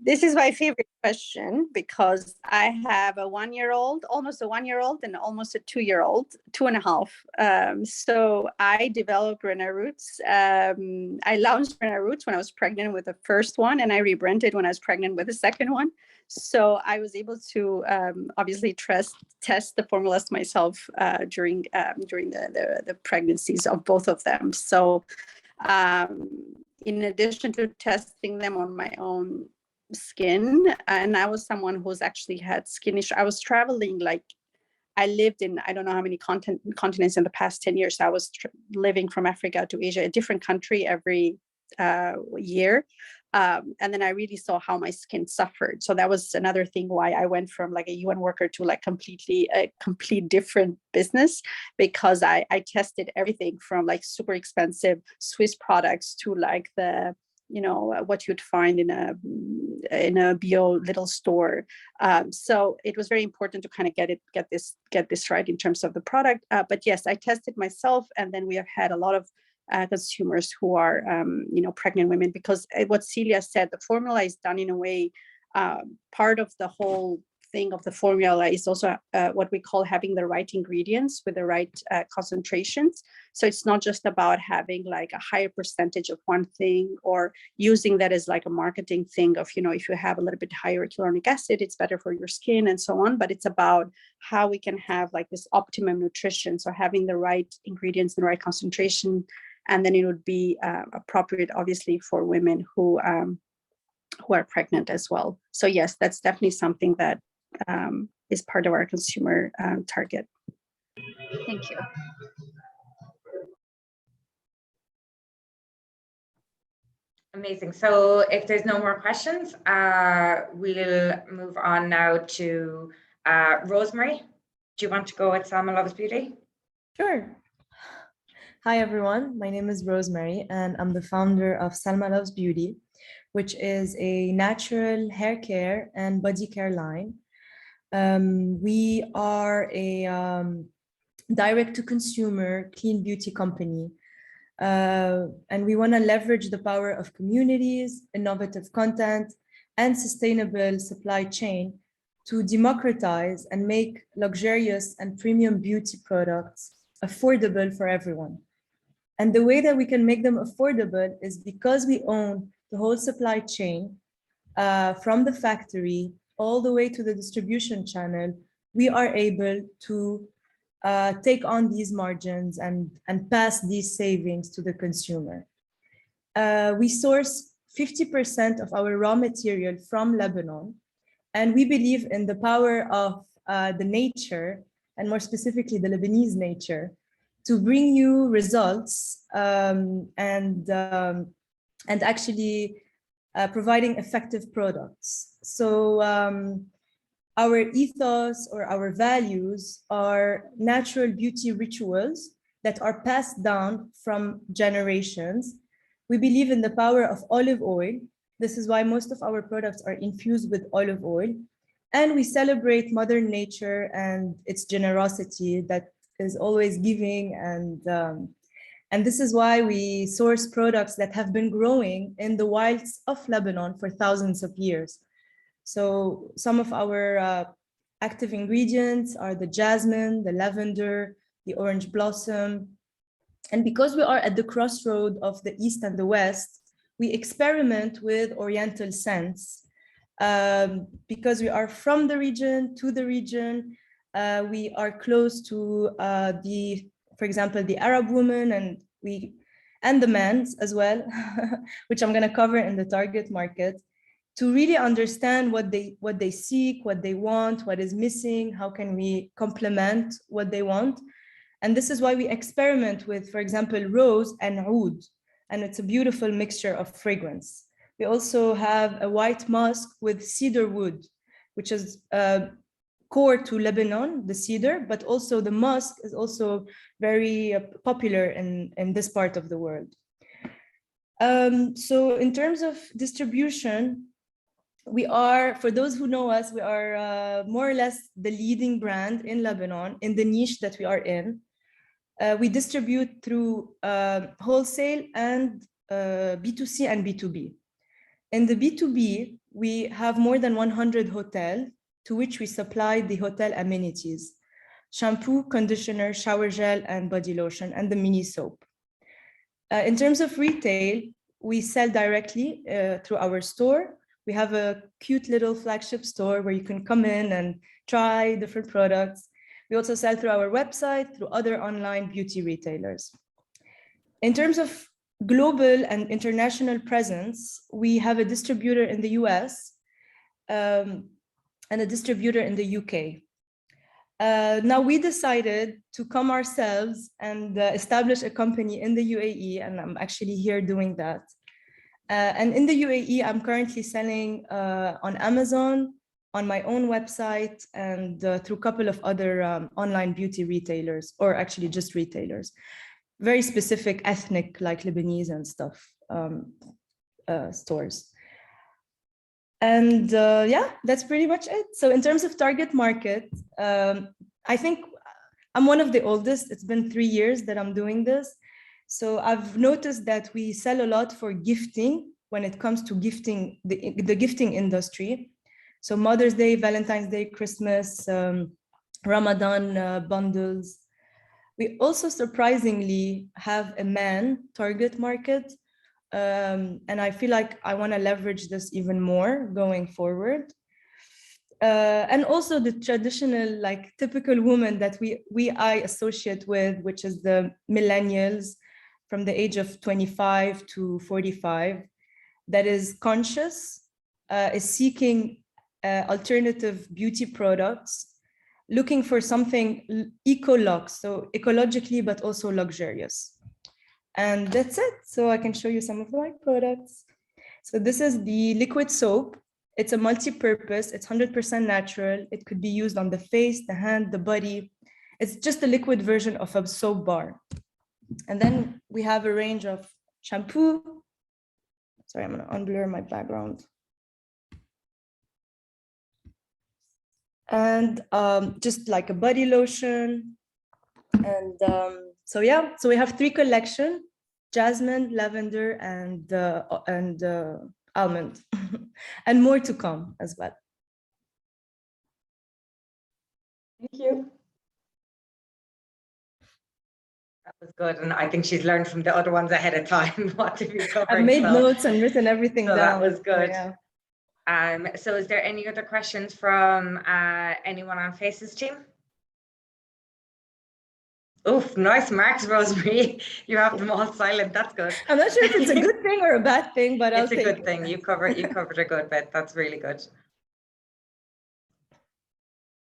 This is my favorite question because I have a 1-year-old, almost a 1-year-old, and almost a 2-year-old, 2.5. So I developed Renna Roots. I launched Renna Roots when I was pregnant with the first one, and I rebranded when I was pregnant with the second one. So I was able to obviously test the formulas myself during the pregnancies of both of them. So in addition to testing them on my own skin, and I was someone who's actually had skin issue. I was traveling, like I lived in I don't know how many continents in the past 10 years. I was living from Africa to Asia, a different country every year, and then I really saw how my skin suffered. So that was another thing why I went from like a UN worker to like a complete different business, because I tested everything from like super expensive Swiss products to like the what you'd find in a bio little store. So it was very important to kind of get this right in terms of the product. But yes, I tested myself, and then we have had a lot of consumers who are pregnant women, because what Celia said, the formula is done in a way. Part of the whole thing of the formula is also what we call having the right ingredients with the right concentrations. So it's not just about having like a higher percentage of one thing or using that as like a marketing thing of, if you have a little bit higher hyaluronic acid, it's better for your skin and so on. But it's about how we can have like this optimum nutrition. So having the right ingredients and the right concentration, and then it would be appropriate, obviously, for women who are pregnant as well. So yes, that's definitely something that is part of our consumer target. Thank you. Amazing. So if there's no more questions, we'll move on now to Rosemary. Do you want to go with Salma Loves Beauty? Sure. Hi, everyone. My name is Rosemary, and I'm the founder of Salma Loves Beauty, which is a natural hair care and body care line. We are a direct-to-consumer clean beauty company, and we want to leverage the power of communities, innovative content, and sustainable supply chain to democratize and make luxurious and premium beauty products affordable for everyone. And the way that we can make them affordable is because we own the whole supply chain from the factory all the way to the distribution channel. We are able to take on these margins and pass these savings to the consumer. We source 50% of our raw material from Lebanon, and we believe in the power of the nature, and more specifically the Lebanese nature, to bring you results and actually providing effective products. So our ethos or our values are natural beauty rituals that are passed down from generations. We believe in the power of olive oil. This is why most of our products are infused with olive oil. And we celebrate Mother Nature and its generosity that is always giving, and this is why we source products that have been growing in the wilds of Lebanon for thousands of years. So some of our active ingredients are the jasmine, the lavender, the orange blossom. And because we are at the crossroad of the East and the West, we experiment with Oriental scents. Because we are from the region, to the region, we are close to for example, the Arab woman and the men's as well, which I'm going to cover in the target market, to really understand what they seek, what they want, what is missing, how can we complement what they want. And this is why we experiment with, for example, rose and oud, and it's a beautiful mixture of fragrance. We also have a white musk with cedar wood, which is core to Lebanon, the cedar, but also the musk is also very popular in this part of the world. So in terms of distribution, we are, for those who know us, we are more or less the leading brand in Lebanon in the niche that we are in. We distribute through wholesale and B2C and B2B. In the B2B, we have more than 100 hotels to which we supply the hotel amenities: shampoo, conditioner, shower gel, and body lotion, and the mini soap. In terms of retail, we sell directly through our store. We have a cute little flagship store where you can come in and try different products. We also sell through our website, through other online beauty retailers. In terms of global and international presence, we have a distributor in the US and a distributor in the UK. Now we decided to come ourselves and establish a company in the UAE, and I'm actually here doing that. And in the UAE, I'm currently selling on Amazon, on my own website, and through a couple of other online beauty retailers, or actually just retailers, very specific ethnic, like Lebanese and stuff, stores. And yeah, that's pretty much it. So in terms of target market, I think I'm one of the oldest. It's been 3 years that I'm doing this. So I've noticed that we sell a lot for gifting when it comes to gifting, the gifting industry. So Mother's Day, Valentine's Day, Christmas, Ramadan bundles. We also surprisingly have a man target market. And I feel like I want to leverage this even more going forward. And also the traditional, like typical woman that I associate with, which is the millennials from the age of 25 to 45, that is conscious, is seeking alternative beauty products, looking for something eco-lux, so ecologically, but also luxurious. And that's it. So I can show you some of my products. So this is the liquid soap. It's a multi-purpose. It's 100% natural. It could be used on the face, the hand, the body. It's just a liquid version of a soap bar. And then we have a range of shampoo. Sorry, I'm going to unblur my background. And just like a body lotion. And so yeah, so we have 3 collections: jasmine, lavender, and almond, and more to come as well. Thank you. That was good, and I think she's learned from the other ones ahead of time what to be covering. I've made notes and written everything down. That was good. So, yeah. So is there any other questions from anyone on Faces team? Oof, nice marks, Rosemary. You have them all silent. That's good. I'm not sure if it's a good thing or a bad thing, but it's a good thing. You covered a good bit. That's really good.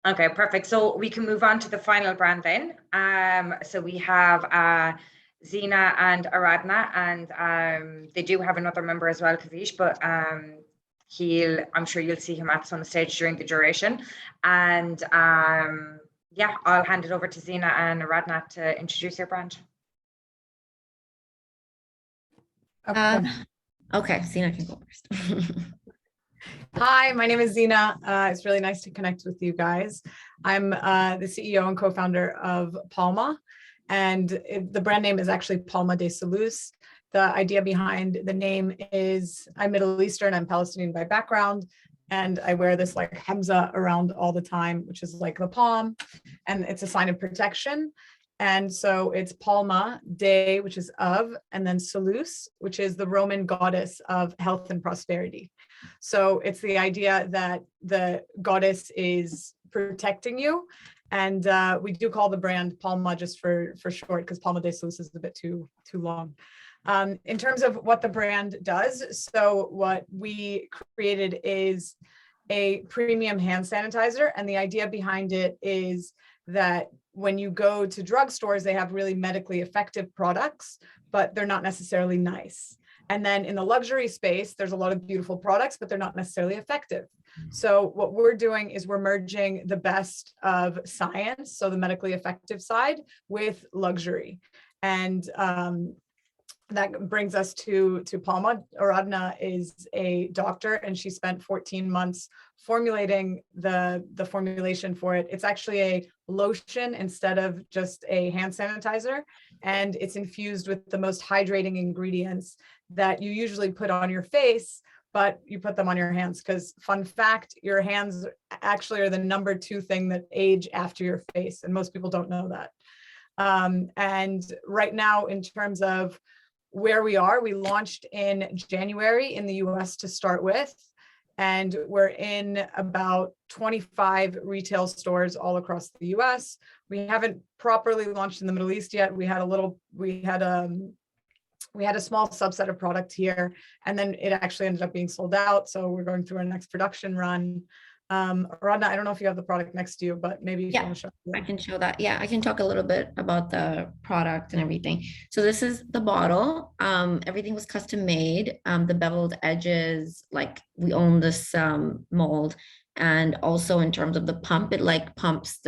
Okay, perfect. So we can move on to the final brand then. So we have Zina and Aradna, and they do have another member as well, Kavish, but I'm sure you'll see him at some stage during the duration. And yeah, I'll hand it over to Zina and Aradna to introduce your brand. Okay, Zina can go first. Hi, my name is Zina. It's really nice to connect with you guys. I'm the CEO and co-founder of Palma, and the brand name is actually Palma de Salus. The idea behind the name is I'm Middle Eastern, I'm Palestinian by background, and I wear this like hemza around all the time, which is like the palm, and it's a sign of protection. And so it's Palma de, which is of, and then Salus, which is the Roman goddess of health and prosperity. So it's the idea that the goddess is protecting you. And we do call the brand Palma just for short, because Palma de Salus is a bit too long. In terms of what the brand does, so what we created is a premium hand sanitizer. And the idea behind it is that when you go to drugstores, they have really medically effective products, but they're not necessarily nice. And then in the luxury space, there's a lot of beautiful products, but they're not necessarily effective. So what we're doing is we're merging the best of science, so the medically effective side, with luxury. And that brings us to Palma. Aradna is a doctor, and she spent 14 months formulating the formulation for it. It's actually a lotion instead of just a hand sanitizer, and it's infused with the most hydrating ingredients that you usually put on your face, but you put them on your hands, because fun fact, your hands actually are the number 2 thing that age after your face, and most people don't know that. And right now, in terms of where we are, we launched in January in the US to start with, and we're in about 25 retail stores all across the US. We haven't properly launched in the Middle East yet. We had a small subset of product here, and then it actually ended up being sold out. So we're going through our next production run. Aradna, I don't know if you have the product next to you, but maybe if you want to show it. I can show that. Yeah, I can talk a little bit about the product and everything. So this is the bottle. Everything was custom made. The beveled edges, like we own this mold. And also in terms of the pump, it like pumps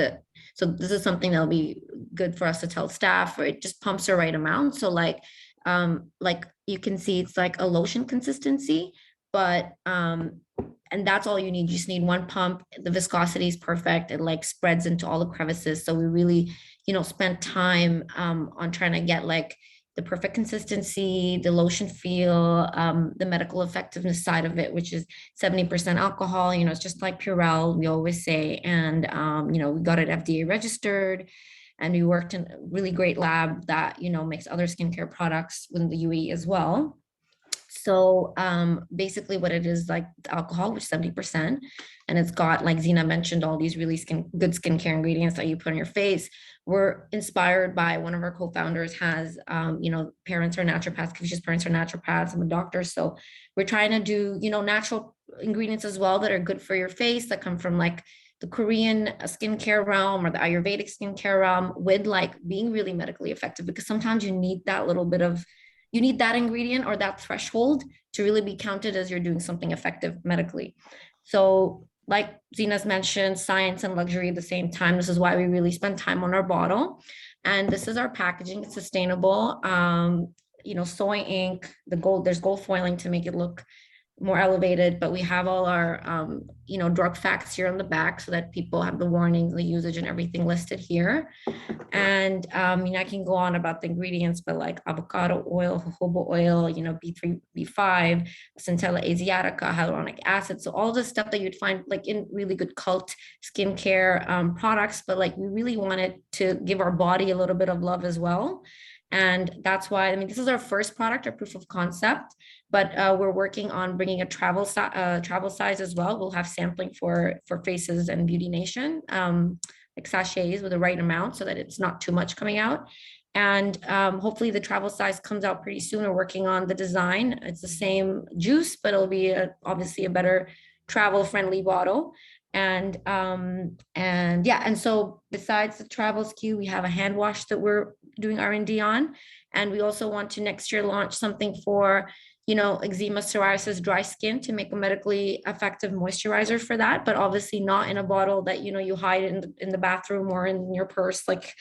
so this is something that'll be good for us to tell staff, or it just pumps the right amount. So like you can see, it's like a lotion consistency, but and that's all you need. You just need one pump. The viscosity is perfect. It like spreads into all the crevices. So we really, spent time on trying to get like the perfect consistency, the lotion feel, the medical effectiveness side of it, which is 70% alcohol. It's just like Purell, we always say. And, we got it FDA registered, and we worked in a really great lab that, makes other skincare products within the UAE as well. So basically what it is, like alcohol, which is 70%, and it's got, like Zina mentioned, all these really good skincare ingredients that you put on your face. We're inspired by one of our co-founders has, parents are naturopaths, Kavisha's parents are naturopaths. I'm a doctor. So we're trying to do, natural ingredients as well that are good for your face, that come from like the Korean skincare realm or the Ayurvedic skincare realm, with like being really medically effective, because sometimes you need that little bit of, you need that ingredient or that threshold to really be counted as you're doing something effective medically. So like Zina's mentioned, science and luxury at the same time. This is why we really spend time on our bottle. And this is our packaging. It's sustainable. Soy ink, there's gold foiling to make it look more elevated, but we have all our, drug facts here on the back so that people have the warnings, the usage and everything listed here. And, I can go on about the ingredients, but like avocado oil, jojoba oil, B3, B5, Centella asiatica, hyaluronic acid. So all the stuff that you'd find like in really good cult skincare products, but like we really wanted to give our body a little bit of love as well. And that's why, this is our first product, our proof of concept, but we're working on bringing a travel size as well. We'll have sampling for Faces and Beauty Nation, like sachets with the right amount so that it's not too much coming out. And hopefully the travel size comes out pretty soon. We're working on the design. It's the same juice, but it'll be obviously a better travel-friendly bottle. And so besides the travel SKU, we have a hand wash that we're doing R&D on. And we also want to next year launch something for, eczema, psoriasis, dry skin, to make a medically effective moisturizer for that, but obviously not in a bottle that, you hide in the bathroom or in your purse, like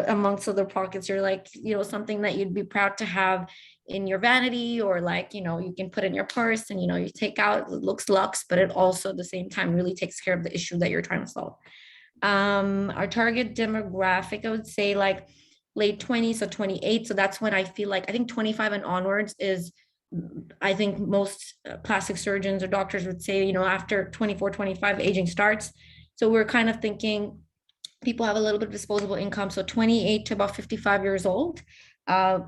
amongst other pockets. You're like, something that you'd be proud to have in your vanity, or like, you can put in your purse and, you take out, it looks luxe, but it also at the same time really takes care of the issue that you're trying to solve. Our target demographic, I would say like late 20s, so 28. So that's when I feel like, I think 25 and onwards is, I think most plastic surgeons or doctors would say, after 24, 25, aging starts. So we're kind of thinking people have a little bit of disposable income. So 28 to about 55 years old,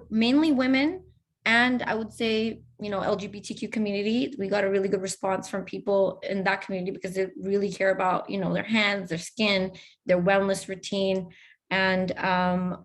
mainly women. And I would say, LGBTQ community, we got a really good response from people in that community because they really care about, their hands, their skin, their wellness routine. And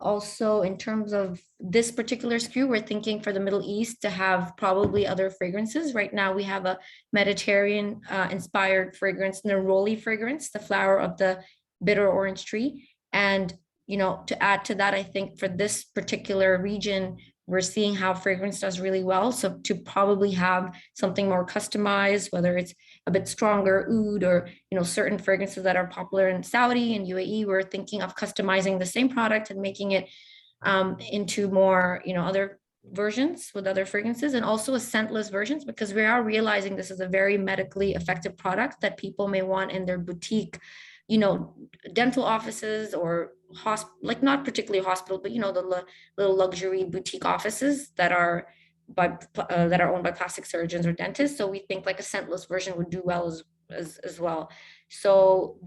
also in terms of this particular SKU, we're thinking for the Middle East to have probably other fragrances. Right now we have a Mediterranean inspired fragrance, neroli fragrance, the flower of the bitter orange tree. And, you know, to add to that, I think for this particular region, we're seeing how fragrance does really well. So to probably have something more customized, whether it's a bit stronger oud or, you know, certain fragrances that are popular in Saudi and UAE, we're thinking of customizing the same product and making it into more, you know, other versions with other fragrances, and also a scentless versions, because we are realizing this is a very medically effective product that people may want in their boutique, you know, dental offices or like not particularly hospital, but you know, the little luxury boutique offices that are owned by plastic surgeons or dentists. So we think like a scentless version would do well as well. So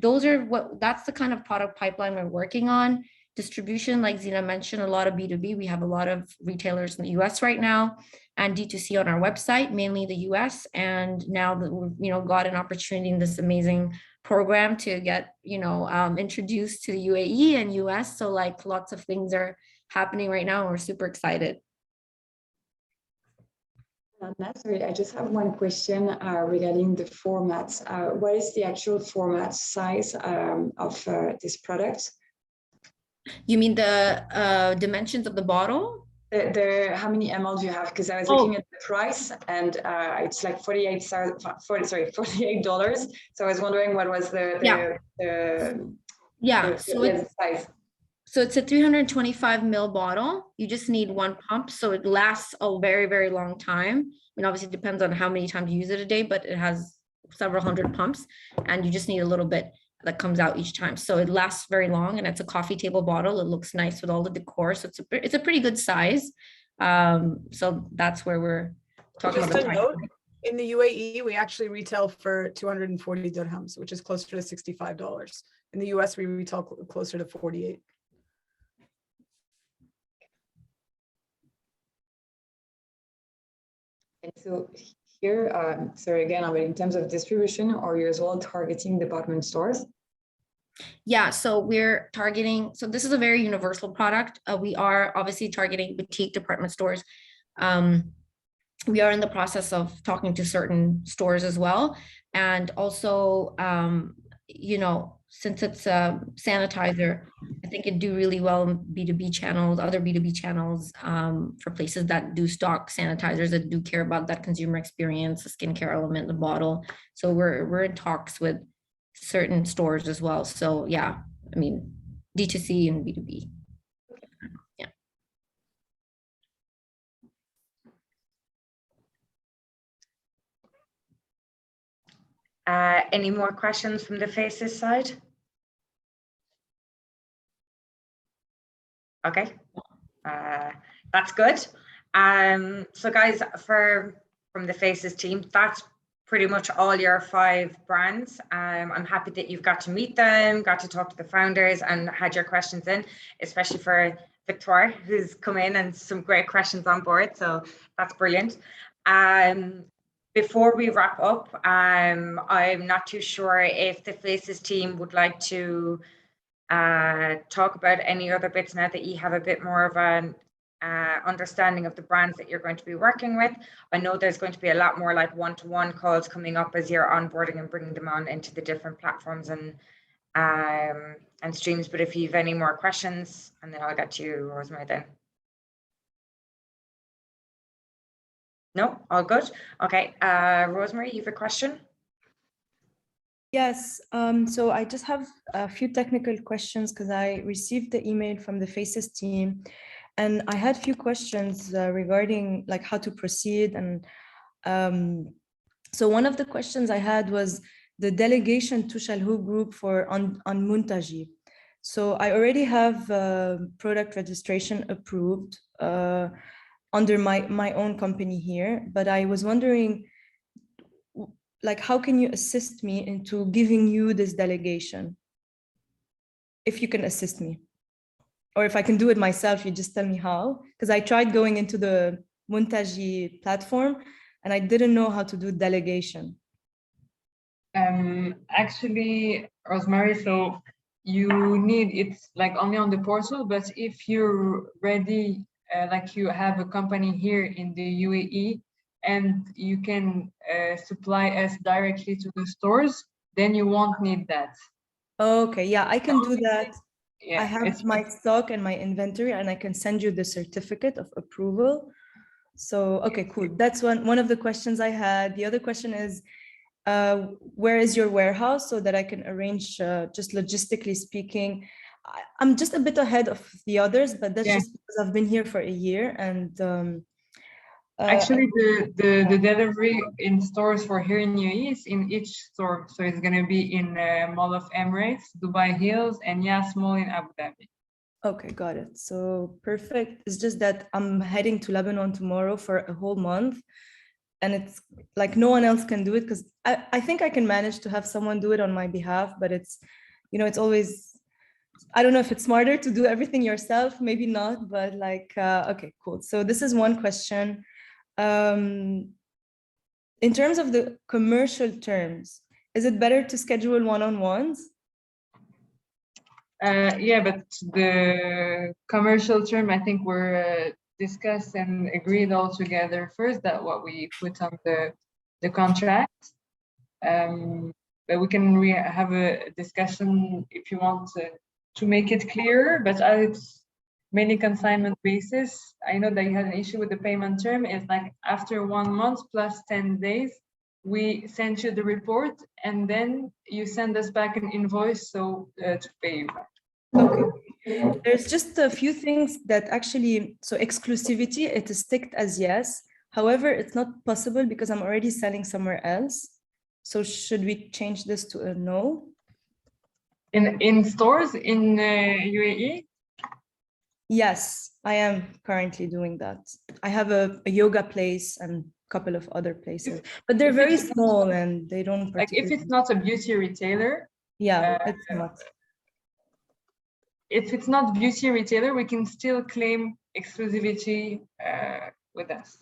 that's the kind of product pipeline we're working on. Distribution, like Zina mentioned, a lot of B2B. We have a lot of retailers in the US right now, and D2C on our website, mainly the US. And now that we've, you know, got an opportunity in this amazing program to get, you know, introduced to the UAE and US. So like lots of things are happening right now, and we're super excited. Sorry, I just have one question regarding the formats. What is the actual format size of this product? You mean the dimensions of the bottle? How many ml do you have? Because I was looking at the price, and it's like $48. So I was wondering what was the size. So it's a 325 ml bottle. You just need one pump, so it lasts a very, very long time. I mean, obviously it depends on how many times you use it a day, but it has several hundred pumps, and you just need a little bit that comes out each time. So it lasts very long, and it's a coffee table bottle. It looks nice with all the decor. So it's a pretty good size. So that's where we're talking about the price. Note, in the UAE, we actually retail for 240 dirhams, which is closer to $65. In the US, we retail closer to 48. And so here, sorry again, but in terms of distribution, are you as well targeting department stores? Yeah, so we're targeting, so this is a very universal product. We are obviously targeting boutique department stores. We are in the process of talking to certain stores as well. And also, you know, since it's a sanitizer, I think it'd do really well in B2B channels, other B2B channels, for places that do stock sanitizers, that do care about that consumer experience, the skincare element in the bottle. So we're in talks with certain stores as well. So yeah, I mean, D2C and B2B. Yeah. Any more questions from the Faces side? Okay, that's good. So guys, from the Faces team, that's pretty much all your 5 brands. I'm happy that you've got to meet them, got to talk to the founders, and had your questions in, especially for Victoire, who's come in and some great questions on board. So that's brilliant. Before we wrap up, I'm not too sure if the Faces team would like to talk about any other bits now that you have a bit more of an understanding of the brands that you're going to be working with. I know there's going to be a lot more like one-to-one calls coming up as you're onboarding and bringing them on into the different platforms and streams. But if you have any more questions, and then I'll get to you, Rosemary, then. No, all good. Okay, Rosemary, you have a question? Yes, so I just have a few technical questions because I received the email from the Faces team, and I had a few questions regarding like how to proceed. And so one of the questions I had was the delegation to Shalhoub Group for on Muntaji. So I already have product registration approved under my own company here, but I was wondering, like, how can you assist me into giving you this delegation? If you can assist me. Or if I can do it myself, you just tell me how. Because I tried going into the Muntaji platform and I didn't know how to do delegation. Actually, Rosemary, so you need it's like only on the portal, but if you're ready, like you have a company here in the UAE and you can supply us directly to the stores, then you won't need that. Okay, yeah, I can do that. Yeah, I have my stock and my inventory, and I can send you the certificate of approval. So, okay, cool. That's one of the questions I had. The other question is, where is your warehouse so that I can arrange, just logistically speaking. I'm just a bit ahead of the others, but that's just because I've been here for a year, and actually the delivery in stores for here in UAE is in each store. So it's going to be in Mall of Emirates, Dubai Hills, and Yas Mall in Abu Dhabi. Okay, got it. So perfect. It's just that I'm heading to Lebanon tomorrow for a whole month. And it's like no one else can do it, because I think I can manage to have someone do it on my behalf, but it's, you know, it's always, I don't know if it's smarter to do everything yourself, maybe not, but like, okay, cool. So this is one question. In terms of the commercial terms, is it better to schedule one-on-ones? Yeah, but the commercial term, I think we're discussed and agreed all together first, that what we put on the contract. But we can have a discussion if you want to make it clearer, but it's mainly consignment basis. I know that you had an issue with the payment term. It's like after 1 month plus 10 days, we send you the report and then you send us back an invoice to pay you back. Okay. There's just a few things that actually, so exclusivity, it is ticked as yes. However, it's not possible because I'm already selling somewhere else. So should we change this to a no? In stores in UAE? Yes, I am currently doing that. I have a yoga place and a couple of other places, but they're very small and they don't like if it's not a beauty retailer. Yeah, it's not. If it's not beauty retailer, we can still claim exclusivity with us.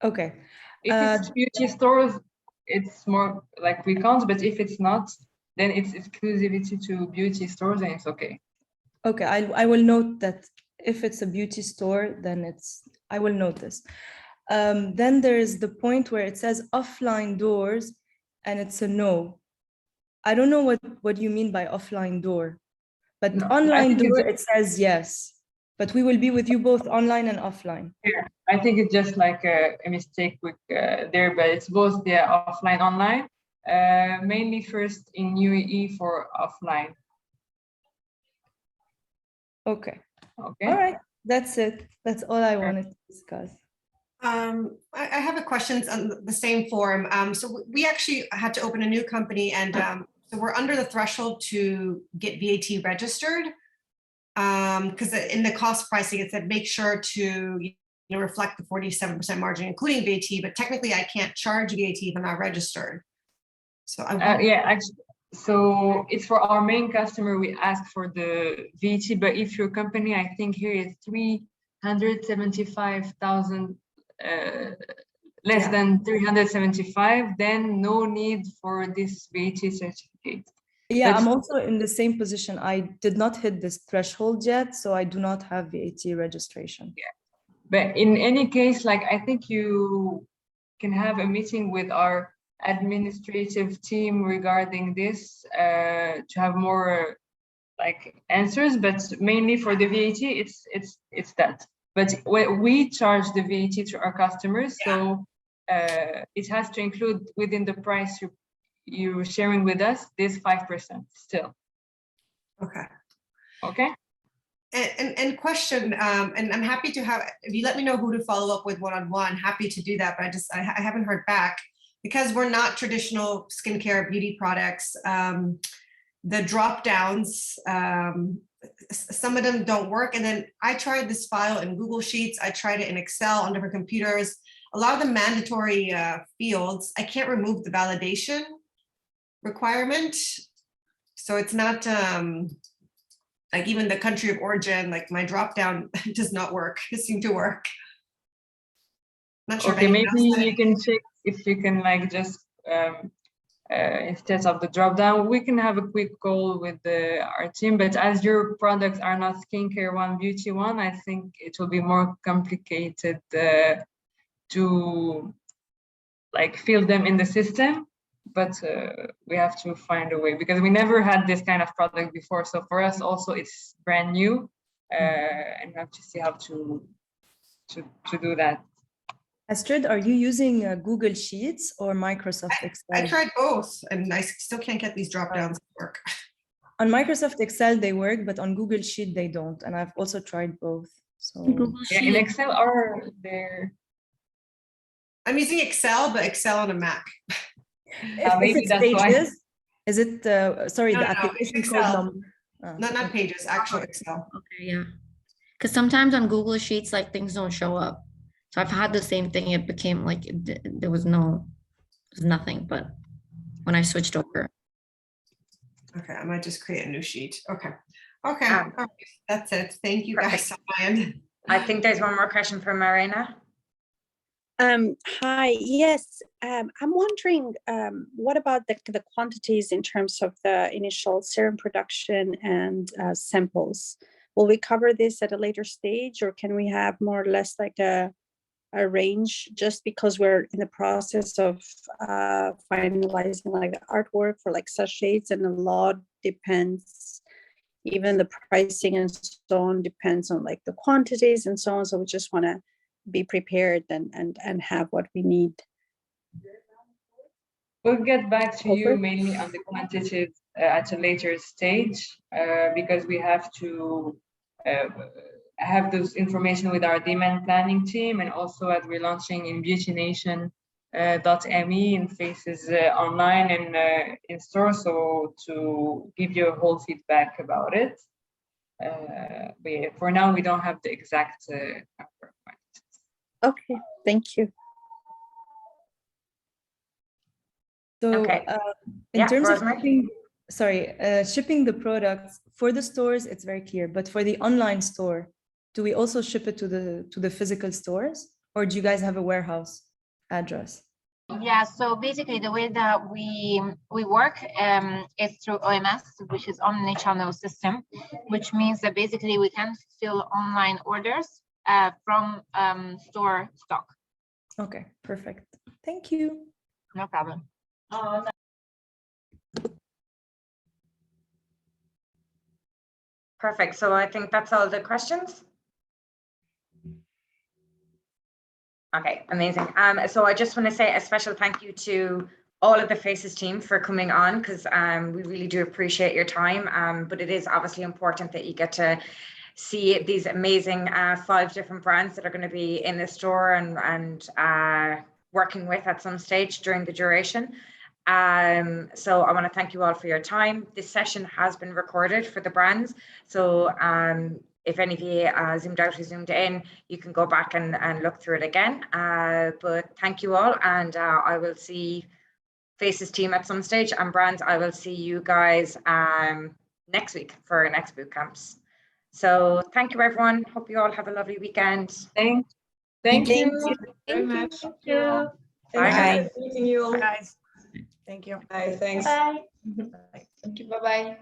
Okay. If it's beauty stores, it's more like we can't, but if it's not, then it's exclusivity to beauty stores and it's okay. Okay, I will note that if it's a beauty store, then I will note this. Then there's the point where it says offline doors and it's a no. I don't know what you mean by offline door, but no, online door, it says yes. But we will be with you both online and offline. Yeah, I think it's just like a mistake with there, but it's both offline, online. Mainly first in UAE for offline. Okay. Okay. All right. That's it. That's all I wanted to discuss. I have a question on the same form. So we actually had to open a new company, and so we're under the threshold to get VAT registered. Because in the cost pricing, it said make sure to reflect the 47% margin, including VAT. But technically, I can't charge VAT if I'm not registered. So yeah, actually, so it's for our main customer. We ask for the VAT, but if your company, I think here is 375,000, less than 375, then no need for this VAT certificate. Yeah, but I'm also in the same position. I did not hit this threshold yet, so I do not have VAT registration. Yeah, but in any case, like I think you can have a meeting with our administrative team regarding this to have more like answers, but mainly for the VAT, it's that. But we charge the VAT to our customers, so it has to include within the price you're sharing with us this 5% still. Okay. Okay. And question, and I'm happy to have, if you let me know who to follow up with one-on-one, happy to do that, but I haven't heard back because we're not traditional skincare beauty products. The drop downs, some of them don't work. And then I tried this file in Google Sheets. I tried it in Excel on different computers. A lot of the mandatory fields, I can't remove the validation requirement. So it's not like even the country of origin, like my drop down does not work. It seemed to work. Not sure. Okay, maybe you can check if you can like just instead of the drop down. We can have a quick call with our team, but as your products are not skincare one, beauty one, I think it will be more complicated to like fill them in the system. But we have to find a way because we never had this kind of product before. So for us also it's brand new, and we have to see how to do that. Astrid, are you using Google Sheets or Microsoft Excel? I tried both, and I still can't get these drop downs to work. On Microsoft Excel they work, but on Google Sheet they don't. And I've also tried both. So yeah, in Excel are there. I'm using Excel, but Excel on a Mac. Maybe that's Pages, why. Is it sorry, no, the application Excel. code number? Not Pages, actual Excel. Okay, yeah. Because sometimes on Google Sheets, like things don't show up. So I've had the same thing. It became like there was nothing. But when I switched over. Okay, I might just create a new sheet. Okay. Okay, all right. That's it. Thank you guys so much. I think there's one more question from Marina. Hi, yes, I'm wondering what about the quantities in terms of the initial serum production and samples? Will we cover this at a later stage, or can we have more or less like a range, just because we're in the process of finalizing like the artwork for like sachets, and a lot depends, even the pricing and so on depends on like the quantities and so on. So we just want to be prepared and have what we need. We'll get back to you mainly on the quantities at a later stage, because we have to have those information with our demand planning team, and also as we're launching in beautynation.me in Faces online and in store, so to give you a whole feedback about it. But yeah, for now we don't have the exact number. Okay, thank you. So in terms Rosemary? of shipping the products for the stores, it's very clear. But for the online store, do we also ship it to the physical stores, or do you guys have a warehouse address? Yeah, so basically the way that we work is through OMS, which is omni-channel system, which means that basically we can fill online orders from store stock. Okay, perfect. Thank you. No problem. Perfect. So I think that's all the questions. Okay, amazing. So I just want to say a special thank you to all of the Faces team for coming on, because we really do appreciate your time. But it is obviously important that you get to see these amazing 5 different brands that are going to be in the store and working with at some stage during the duration. So I want to thank you all for your time. This session has been recorded for the brands. So if any of you zoomed out or zoomed in, you can go back and look through it again. But thank you all, and I will see Faces team at some stage, and brands, I will see you guys next week for our next boot camps. So thank you, everyone. Hope you all have a lovely weekend. Thank you very much. Thank you. Bye. Meeting you all guys. Thank you. Bye. Thanks. Bye. Thank you. Bye-bye.